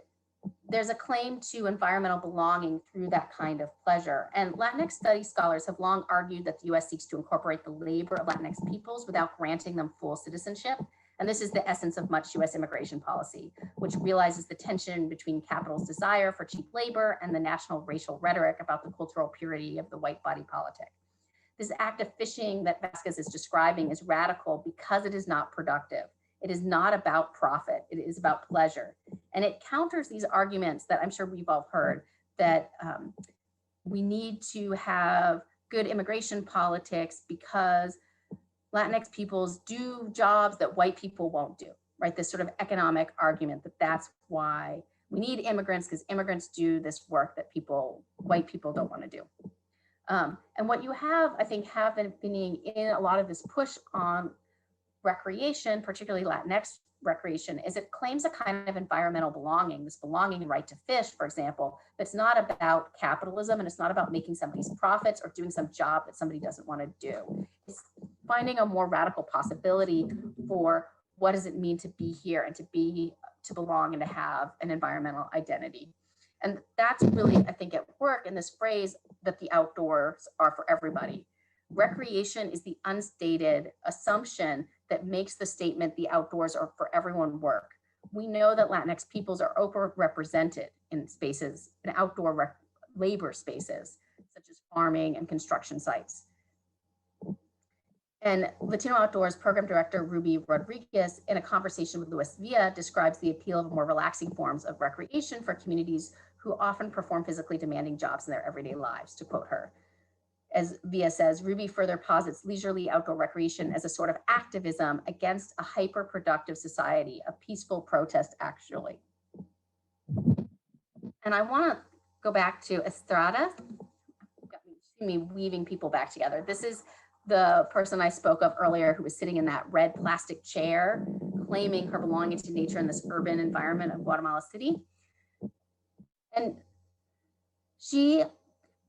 there's a claim to environmental belonging through that kind of pleasure. And Latinx studies scholars have long argued that the US seeks to incorporate the labor of Latinx peoples without granting them full citizenship. And this is the essence of much US immigration policy, which realizes the tension between capital's desire for cheap labor and the national racial rhetoric about the cultural purity of the white body politic. This act of fishing that Vasquez is describing is radical because it is not productive. It is not about profit, it is about pleasure. And it counters these arguments that I'm sure we've all heard, that we need to have good immigration politics because Latinx peoples do jobs that white people won't do, right? This sort of economic argument that that's why we need immigrants, because immigrants do this work that white people don't want to do. And what you have, I think, happening in a lot of this push on recreation, particularly Latinx recreation is it claims a kind of environmental belonging, this belonging and right to fish, for example, that's not about capitalism, and it's not about making somebody's profits or doing some job that somebody doesn't want to do. It's finding a more radical possibility for what does it mean to be here and to belong and to have an environmental identity. And that's really, I think, at work in this phrase that the outdoors are for everybody. Recreation is the unstated assumption that makes the statement the outdoors are for everyone work. We know that Latinx peoples are overrepresented in spaces, in outdoor labor spaces, such as farming and construction sites. And Latino Outdoors Program Director Ruby Rodriguez, in a conversation with Luis Villa, describes the appeal of more relaxing forms of recreation for communities who often perform physically demanding jobs in their everyday lives, to quote her. As Villa says, Ruby further posits leisurely outdoor recreation as a sort of activism against a hyper-productive society, a peaceful protest, actually. And I want to go back to Estrada. See me weaving people back together. This is the person I spoke of earlier who was sitting in that red plastic chair, claiming her belonging to nature in this urban environment of Guatemala City. And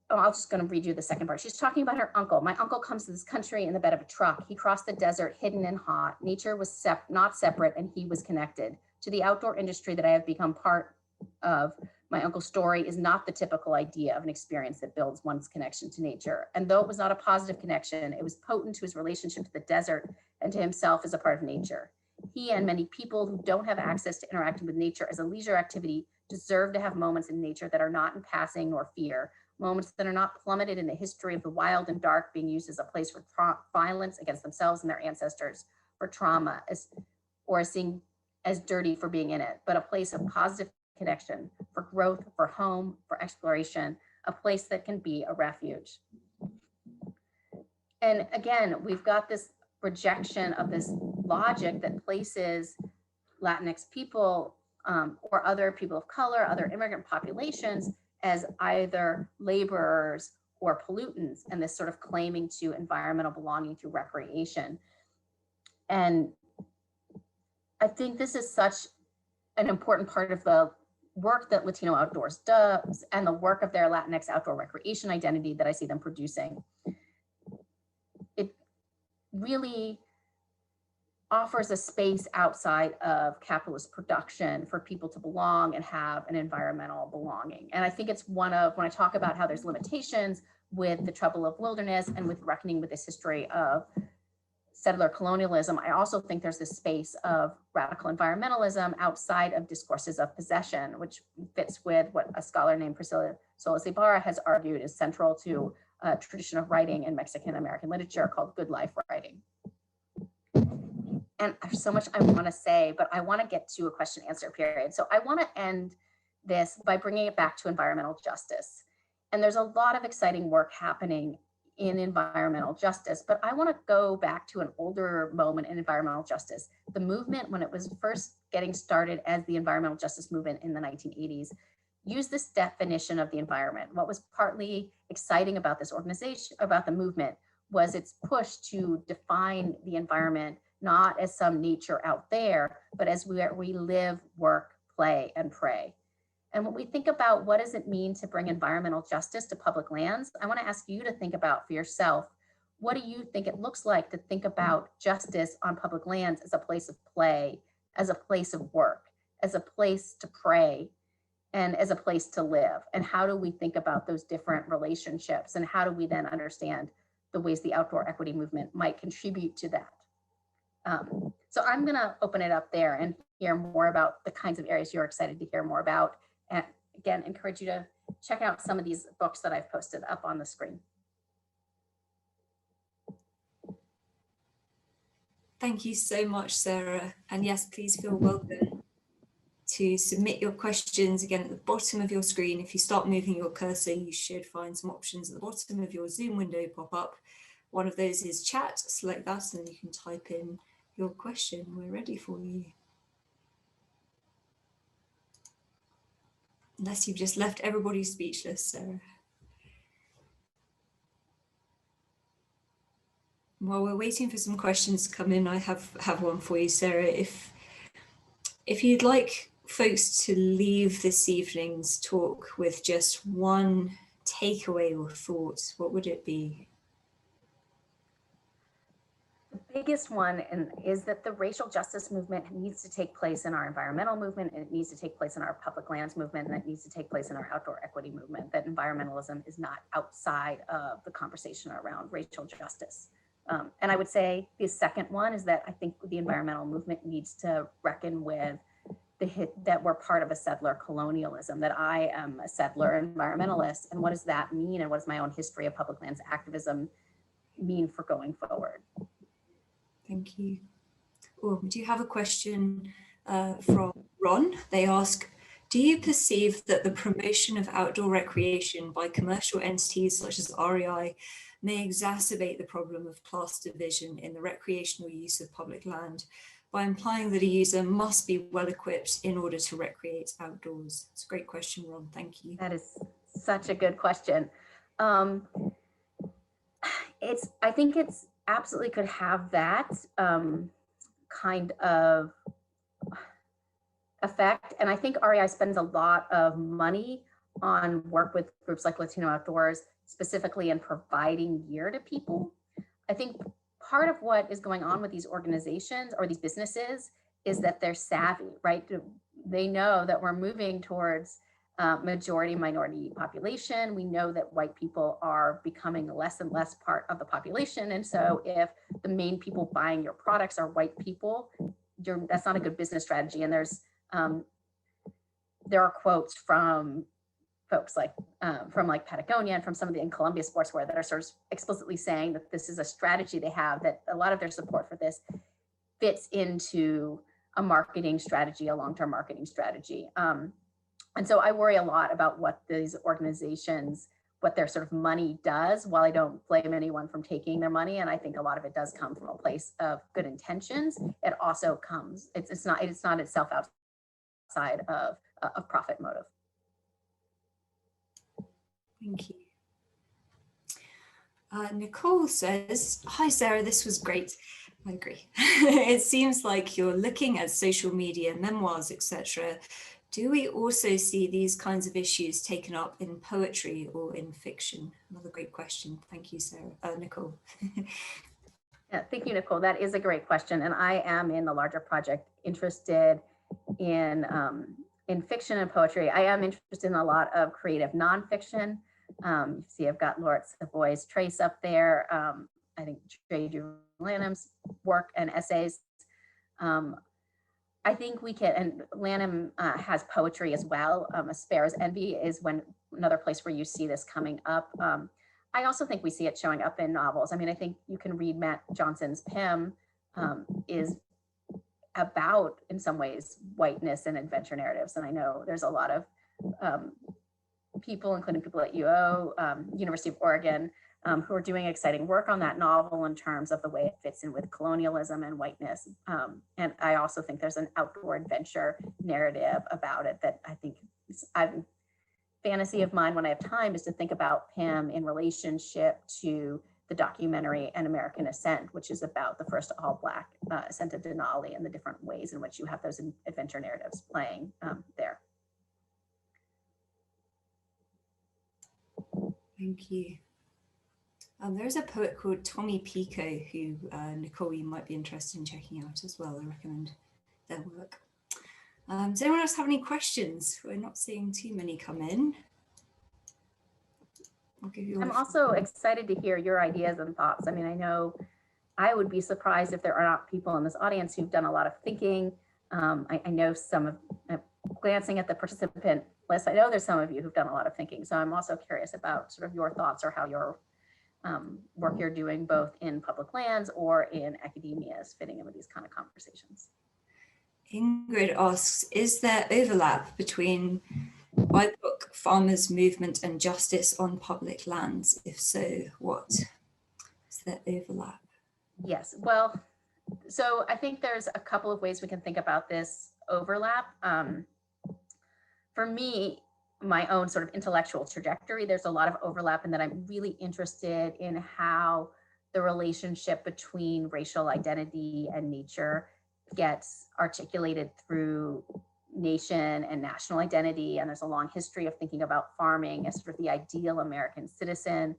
I'm just going to read you the second part. She's talking about her uncle. My uncle comes to this country in the bed of a truck. He crossed the desert, hidden and hot. Nature was not separate, and he was connected. To the outdoor industry that I have become part of, my uncle's story is not the typical idea of an experience that builds one's connection to nature. And though it was not a positive connection, it was potent to his relationship to the desert and to himself as a part of nature. He and many people who don't have access to interacting with nature as a leisure activity deserve to have moments in nature that are not in passing nor fear, moments that are not plummeted in the history of the wild and dark, being used as a place for violence against themselves and their ancestors, for trauma, or seen as dirty for being in it, but a place of positive connection, for growth, for home, for exploration, a place that can be a refuge. And again, we've got this rejection of this logic that places Latinx people or other people of color, other immigrant populations as either laborers or pollutants, and this sort of claiming to environmental belonging through recreation. And I think this is such an important part of the work that Latino Outdoors does and the work of their Latinx outdoor recreation identity that I see them producing. It really offers a space outside of capitalist production for people to belong and have an environmental belonging. And I think it's one of, when I talk about how there's limitations with the trouble of wilderness and with reckoning with this history of settler colonialism, I also think there's this space of radical environmentalism outside of discourses of possession, which fits with what a scholar named Priscilla Solis Ibarra has argued is central to a tradition of writing in Mexican American literature called good life writing. And there's so much I want to say, but I want to get to a question answer period. So I want to end this by bringing it back to environmental justice. And there's a lot of exciting work happening in environmental justice, but I want to go back to an older moment in environmental justice. The movement, when it was first getting started as the environmental justice movement in the 1980s, used this definition of the environment. What was partly exciting about this organization, about the movement, was its push to define the environment not as some nature out there, but as where we live, work, play, and pray. And when we think about what does it mean to bring environmental justice to public lands, I want to ask you to think about for yourself, what do you think it looks like to think about justice on public lands as a place of play, as a place of work, as a place to pray, and as a place to live? And how do we think about those different relationships? And how do we then understand the ways the outdoor equity movement might contribute to that? So I'm going to open it up there and hear more about the kinds of areas you're excited to hear more about. And again, encourage you to check out some of these books that I've posted up on the screen. Thank you so much, Sarah. And yes, please feel welcome to submit your questions again at the bottom of your screen. If you start moving your cursor, you should find some options at the bottom of your Zoom window pop up. One of those is chat. Select that and you can type in your question. We're ready for you. Unless you've just left everybody speechless, Sarah. While we're waiting for some questions to come in, I have one for you, Sarah. If If you'd like folks to leave this evening's talk with just one takeaway or thought, what would it be? The biggest one is that the racial justice movement needs to take place in our environmental movement, and it needs to take place in our public lands movement, and it needs to take place in our outdoor equity movement, that environmentalism is not outside of the conversation around racial justice. And I would say the second one is that I think the environmental movement needs to reckon with that we're part of a settler colonialism, that I am a settler environmentalist, and what does that mean, and what does my own history of public lands activism mean for going forward? Thank you. Oh, we do have a question from Ron. They ask, do you perceive that the promotion of outdoor recreation by commercial entities such as REI may exacerbate the problem of class division in the recreational use of public land by implying that a user must be well equipped in order to recreate outdoors? It's a great question, Ron. Thank you. That is such a good question. I think it's absolutely could have that kind of effect. And I think REI spends a lot of money on work with groups like Latino Outdoors, specifically in providing gear to people. I think part of what is going on with these organizations or these businesses is that they're savvy, right? They know that we're moving towards majority minority population. We know that white people are becoming less and less part of the population. And so if the main people buying your products are white people, that's not a good business strategy. And there are quotes from folks like Patagonia and from some of the in Columbia sportswear that are sort of explicitly saying that this is a strategy they have, that a lot of their support for this fits into a marketing strategy, a long-term marketing strategy. And so I worry a lot about what these organizations, what their sort of money does, while I don't blame anyone from taking their money. And I think a lot of it does come from a place of good intentions. It also comes, it's not itself outside of a profit motive. Thank you. Nicole says, hi Sarah, this was great. I agree. It seems like you're looking at social media, memoirs, etc. Do we also see these kinds of issues taken up in poetry or in fiction? Another great question. Thank you, Sarah. Nicole. Yeah, thank you, Nicole. That is a great question. And I am in the larger project interested in fiction and poetry. I am interested in a lot of creative nonfiction. You see, I've got Laurette Savoy's Trace up there. I think J.D. Lanham's work and essays. I think we can, and Lanham has poetry as well. A Sparrow's Envy is another place where you see this coming up. I also think we see it showing up in novels. I mean, I think you can read Matt Johnson's Pym is about, in some ways, whiteness and adventure narratives. And I know there's a lot of people, including people at University of Oregon, who are doing exciting work on that novel in terms of the way it fits in with colonialism and whiteness. And I also think there's an outdoor adventure narrative about it that I think fantasy of mine when I have time is to think about Pym in relationship to the documentary An American Ascent, which is about the first all-Black ascent of Denali and the different ways in which you have those adventure narratives playing there. Thank you. There's a poet called Tommy Pico who, Nicole, you might be interested in checking out as well. I recommend their work. Does anyone else have any questions? We're not seeing too many come in. I'm also excited to hear your ideas and thoughts. I mean, I know I would be surprised if there are not people in this audience who've done a lot of thinking. I know glancing at the participant list, I know there's some of you who've done a lot of thinking. So I'm also curious about sort of your thoughts or how your work you're doing both in public lands or in academia is fitting in with these kind of conversations. Ingrid asks, is there overlap between BIPOC farmers movement and justice on public lands? If so, what? Is there overlap? Yes, well, so I think there's a couple of ways we can think about this overlap. For me, my own sort of intellectual trajectory, there's a lot of overlap in that I'm really interested in how the relationship between racial identity and nature gets articulated through nation and national identity. And there's a long history of thinking about farming as sort of the ideal American citizen,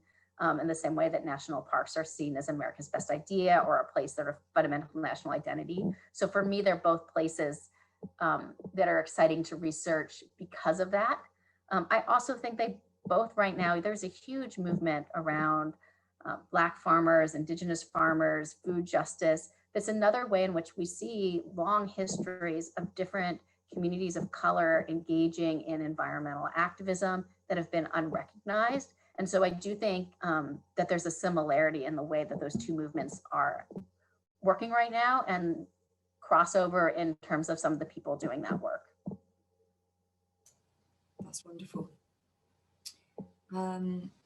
in the same way that national parks are seen as America's best idea or a place that are fundamental national identity. So for me, they're both places that are exciting to research because of that. I also think they both right now, there's a huge movement around Black farmers, Indigenous farmers, food justice. That's another way in which we see long histories of different communities of color engaging in environmental activism that have been unrecognized. And so I do think that there's a similarity in the way that those two movements are working right now and crossover in terms of some of the people doing that work. That's wonderful.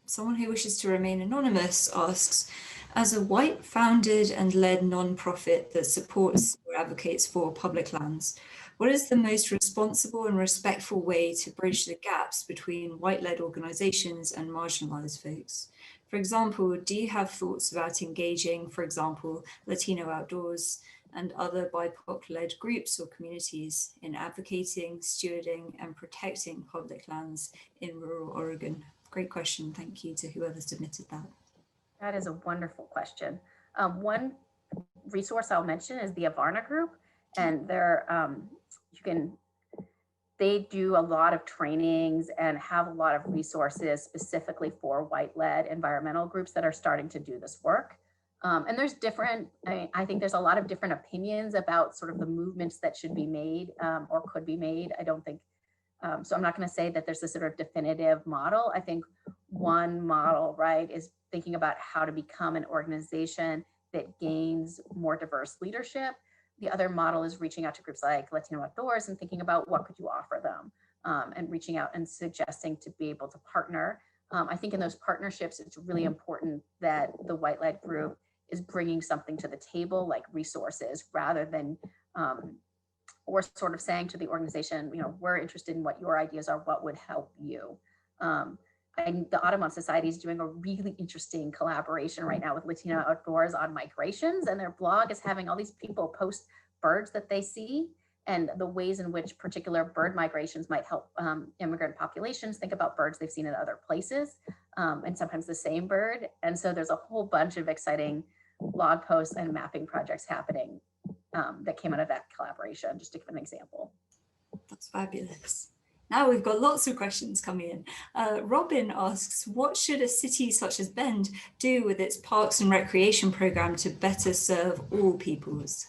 Someone who wishes to remain anonymous asks, as a white founded and led nonprofit that supports or advocates for public lands, what is the most responsible and respectful way to bridge the gaps between white-led organizations and marginalized folks? For example, do you have thoughts about engaging, for example, Latino Outdoors and other BIPOC-led groups or communities in advocating, stewarding, and protecting public lands in rural Oregon? Great question. Thank you to whoever submitted that. That is a wonderful question. One resource I'll mention is the Avarna group, and they do a lot of trainings and have a lot of resources specifically for white-led environmental groups that are starting to do this work. And there's I think there's a lot of different opinions about sort of the movements that should be made or could be made. I don't think, so I'm not going to say that there's this sort of definitive model. I think one model, right, is thinking about how to become an organization that gains more diverse leadership. The other model is reaching out to groups like Latino Outdoors and thinking about what could you offer them, and reaching out and suggesting to be able to partner. I think in those partnerships, it's really important that the white-led group is bringing something to the table, like resources, rather than or sort of saying to the organization, we're interested in what your ideas are, what would help you. And the Audubon Society is doing a really interesting collaboration right now with Latino Outdoors on migrations, and their blog is having all these people post birds that they see and the ways in which particular bird migrations might help immigrant populations think about birds they've seen in other places, and sometimes the same bird. And so there's a whole bunch of exciting blog posts and mapping projects happening that came out of that collaboration, just to give an example. That's fabulous. Now we've got lots of questions coming in. Robin asks, what should a city such as Bend do with its parks and recreation program to better serve all peoples?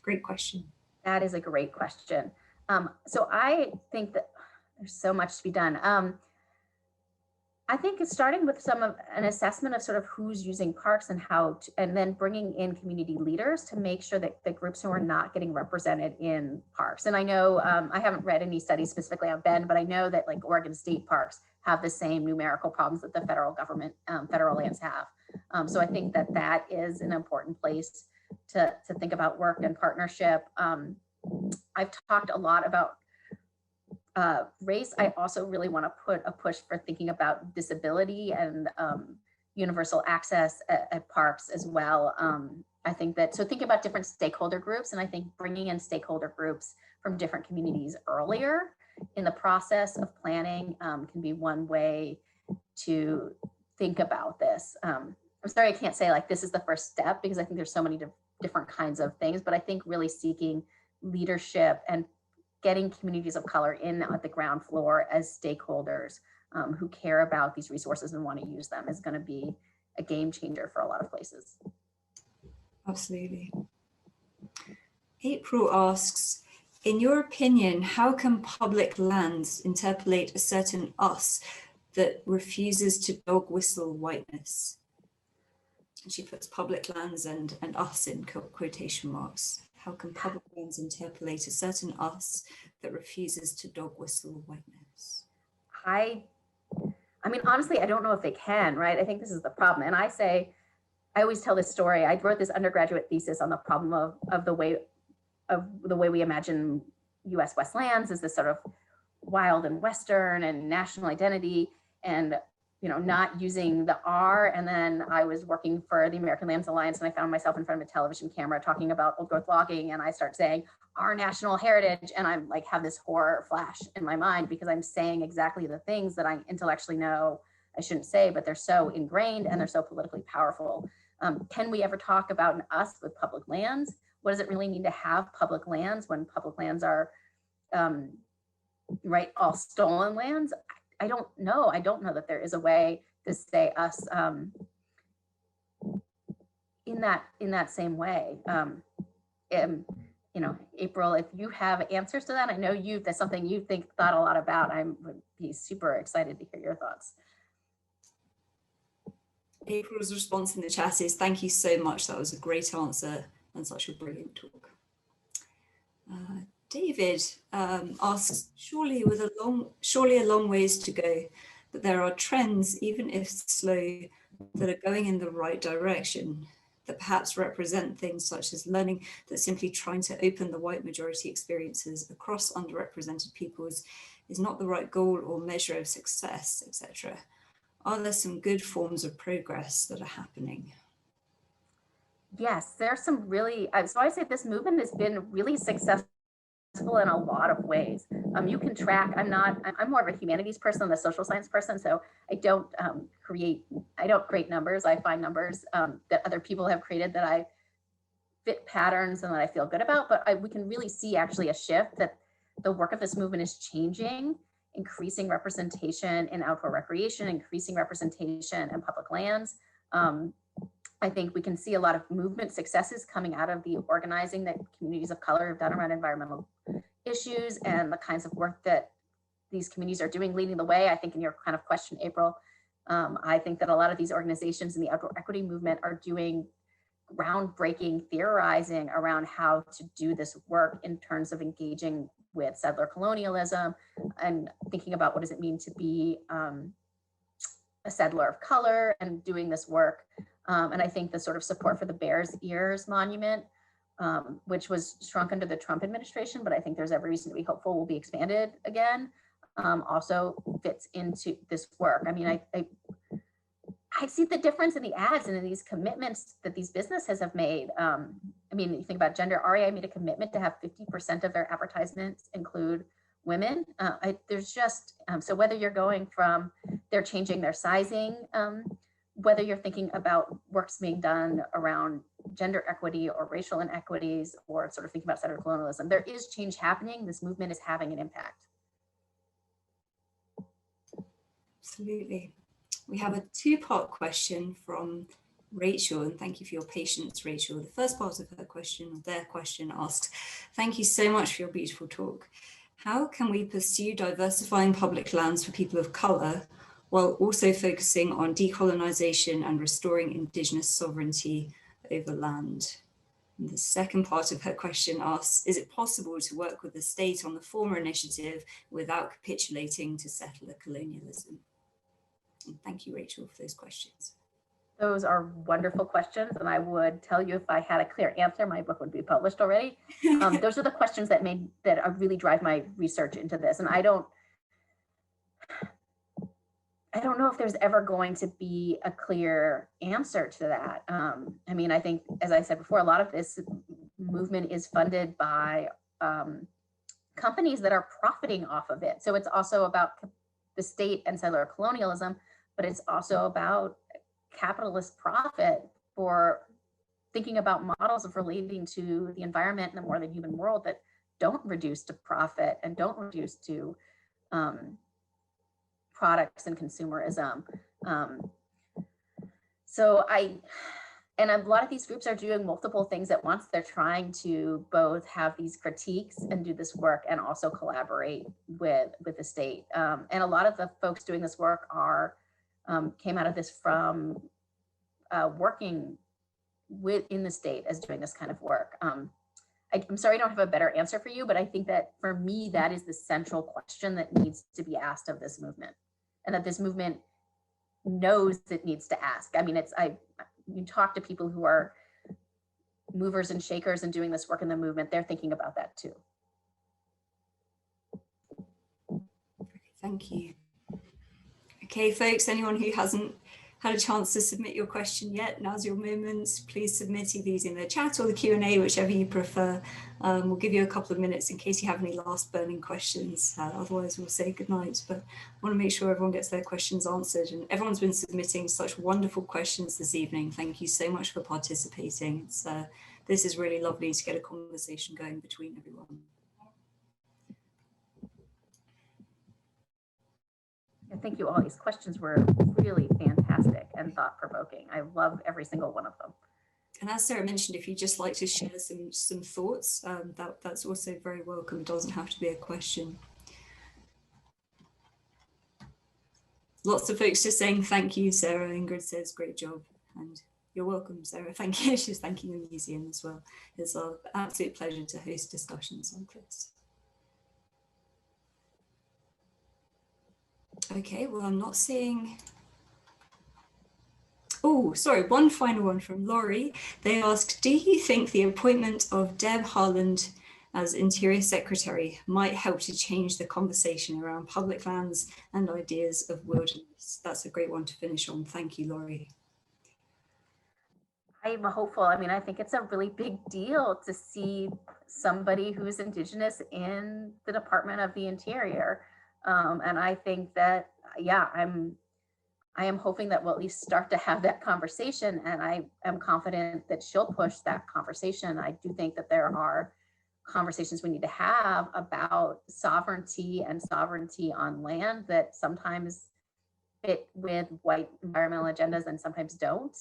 Great question. That is a great question. So I think that there's so much to be done. I think it's starting with an assessment of sort of who's using parks and and then bringing in community leaders to make sure that the groups who are not getting represented in parks. And I know, I haven't read any studies specifically on Bend, but I know that like Oregon state parks have the same numerical problems that the federal government, federal lands have. So I think that is an important place to think about work and partnership. I've talked a lot about race. I also really want to put a push for thinking about disability and universal access at parks as well. I think that, so thinking about different stakeholder groups, and I think bringing in stakeholder groups from different communities earlier in the process of planning can be one way to think about this. I'm sorry, I can't say like this is the first step, because I think there's so many different kinds of things, but I think really seeking leadership and getting communities of color in at the ground floor as stakeholders who care about these resources and want to use them is going to be a game changer for a lot of places. Absolutely. April asks, in your opinion, how can public lands interpolate a certain us that refuses to dog whistle whiteness? And she puts public lands and us in quotation marks. How can public lands interpolate a certain us that refuses to dog whistle whiteness? I mean, honestly, I don't know if they can, right? I think this is the problem. And I always tell this story. I wrote this undergraduate thesis on the problem of the way we imagine US West lands as this sort of wild and Western and national identity. And, not using the R. And then I was working for the American Lands Alliance, and I found myself in front of a television camera talking about old growth logging, and I start saying our national heritage, and I'm like have this horror flash in my mind because I'm saying exactly the things that I intellectually know I shouldn't say, but they're so ingrained and they're so politically powerful. Can we ever talk about us with public lands? What does it really mean to have public lands when public lands are right, all stolen lands? I don't know. I don't know that there is a way to say us in that same way. April, if you have answers to that, I know that's something you thought a lot about. I would be super excited to hear your thoughts. April's response in the chat is, thank you so much. That was a great answer and such a brilliant talk. David asks, surely a long ways to go, but there are trends, even if slow, that are going in the right direction, that perhaps represent things such as learning that simply trying to open the white majority experiences across underrepresented peoples is not the right goal or measure of success, etc. Are there some good forms of progress that are happening? Yes, there's some really, so I say this movement has been really successful in a lot of ways. You can track, I'm more of a humanities person than a social science person, so I don't create numbers. I find numbers that other people have created that I fit patterns and that I feel good about, but we can really see actually a shift that the work of this movement is changing, increasing representation in outdoor recreation, increasing representation in public lands. I think we can see a lot of movement successes coming out of the organizing that communities of color have done around environmental issues and the kinds of work that these communities are doing, leading the way. I think in your kind of question, April, I think that a lot of these organizations in the outdoor equity movement are doing groundbreaking theorizing around how to do this work in terms of engaging with settler colonialism and thinking about what does it mean to be a settler of color and doing this work. And I think the sort of support for the Bears Ears Monument, which was shrunk under the Trump administration, but I think there's every reason to be hopeful will be expanded again, also fits into this work. I mean, I see the difference in the ads and in these commitments that these businesses have made. I mean, you think about gender, REI made a commitment to have 50% of their advertisements include women. There's just, so whether you're going from, they're changing their sizing, whether you're thinking about works being done around gender equity or racial inequities, or sort of thinking about settler colonialism, there is change happening. This movement is having an impact. Absolutely. We have a two-part question from Rachel, and thank you for your patience, Rachel. The first part of her question, their question, asks, thank you so much for your beautiful talk. How can we pursue diversifying public lands for people of colour while also focusing on decolonization and restoring Indigenous sovereignty over land? And the second part of her question asks, is it possible to work with the state on the former initiative without capitulating to settler colonialism? And thank you, Rachel, for those questions. Those are wonderful questions, and I would tell you if I had a clear answer, my book would be published already. Those are the questions that really drive my research into this, and I don't know if there's ever going to be a clear answer to that. I mean, I think, as I said before, a lot of this movement is funded by companies that are profiting off of it. So it's also about the state and settler colonialism, but it's also about capitalist profit for thinking about models of relating to the environment and the more than human world that don't reduce to profit and don't reduce to products and consumerism. And a lot of these groups are doing multiple things at once. They're trying to both have these critiques and do this work and also collaborate with the state. And a lot of the folks doing this work came out of this from working in the state as doing this kind of work. I'm sorry I don't have a better answer for you, but I think that for me, that is the central question that needs to be asked of this movement, and that this movement knows it needs to ask. I mean, you talk to people who are movers and shakers and doing this work in the movement, they're thinking about that too. Thank you. Okay, folks, anyone who hasn't had a chance to submit your question yet, now's your moment. Please submit either using the chat or the Q&A, whichever you prefer. We'll give you a couple of minutes in case you have any last burning questions. Otherwise, we'll say goodnight. But I want to make sure everyone gets their questions answered. And everyone's been submitting such wonderful questions this evening. Thank you so much for participating. This is really lovely to get a conversation going between everyone. Thank you all. These questions were really fantastic and thought-provoking. I love every single one of them. And as Sarah mentioned, if you'd just like to share some thoughts, that's also very welcome. It doesn't have to be a question. Lots of folks just saying thank you, Sarah. Ingrid says great job. And you're welcome, Sarah. Thank you. She's thanking the museum as well. It's an absolute pleasure to host discussions like this. Okay, well, I'm not seeing. Oh, sorry, one final one from Laurie. They asked, do you think the appointment of Deb Haaland as Interior Secretary might help to change the conversation around public lands and ideas of wilderness? That's a great one to finish on. Thank you, Laurie. I'm hopeful. I mean, I think it's a really big deal to see somebody who's Indigenous in the Department of the Interior. And I think that, yeah, I am hoping that we'll at least start to have that conversation, and I am confident that she'll push that conversation. I do think that there are conversations we need to have about sovereignty and sovereignty on land that sometimes fit with white environmental agendas and sometimes don't.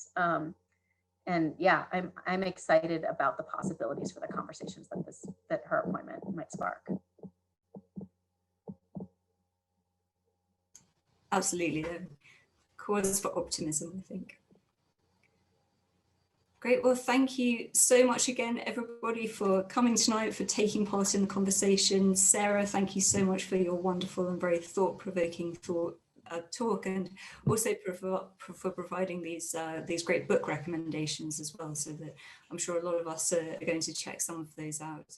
And yeah, I'm excited about the possibilities for the conversations that her appointment might spark. Absolutely, cause for optimism, I think. Great, well, thank you so much again, everybody, for coming tonight, for taking part in the conversation. Sarah, thank you so much for your wonderful and very thought-provoking talk, and also for providing these great book recommendations as well, so that I'm sure a lot of us are going to check some of those out.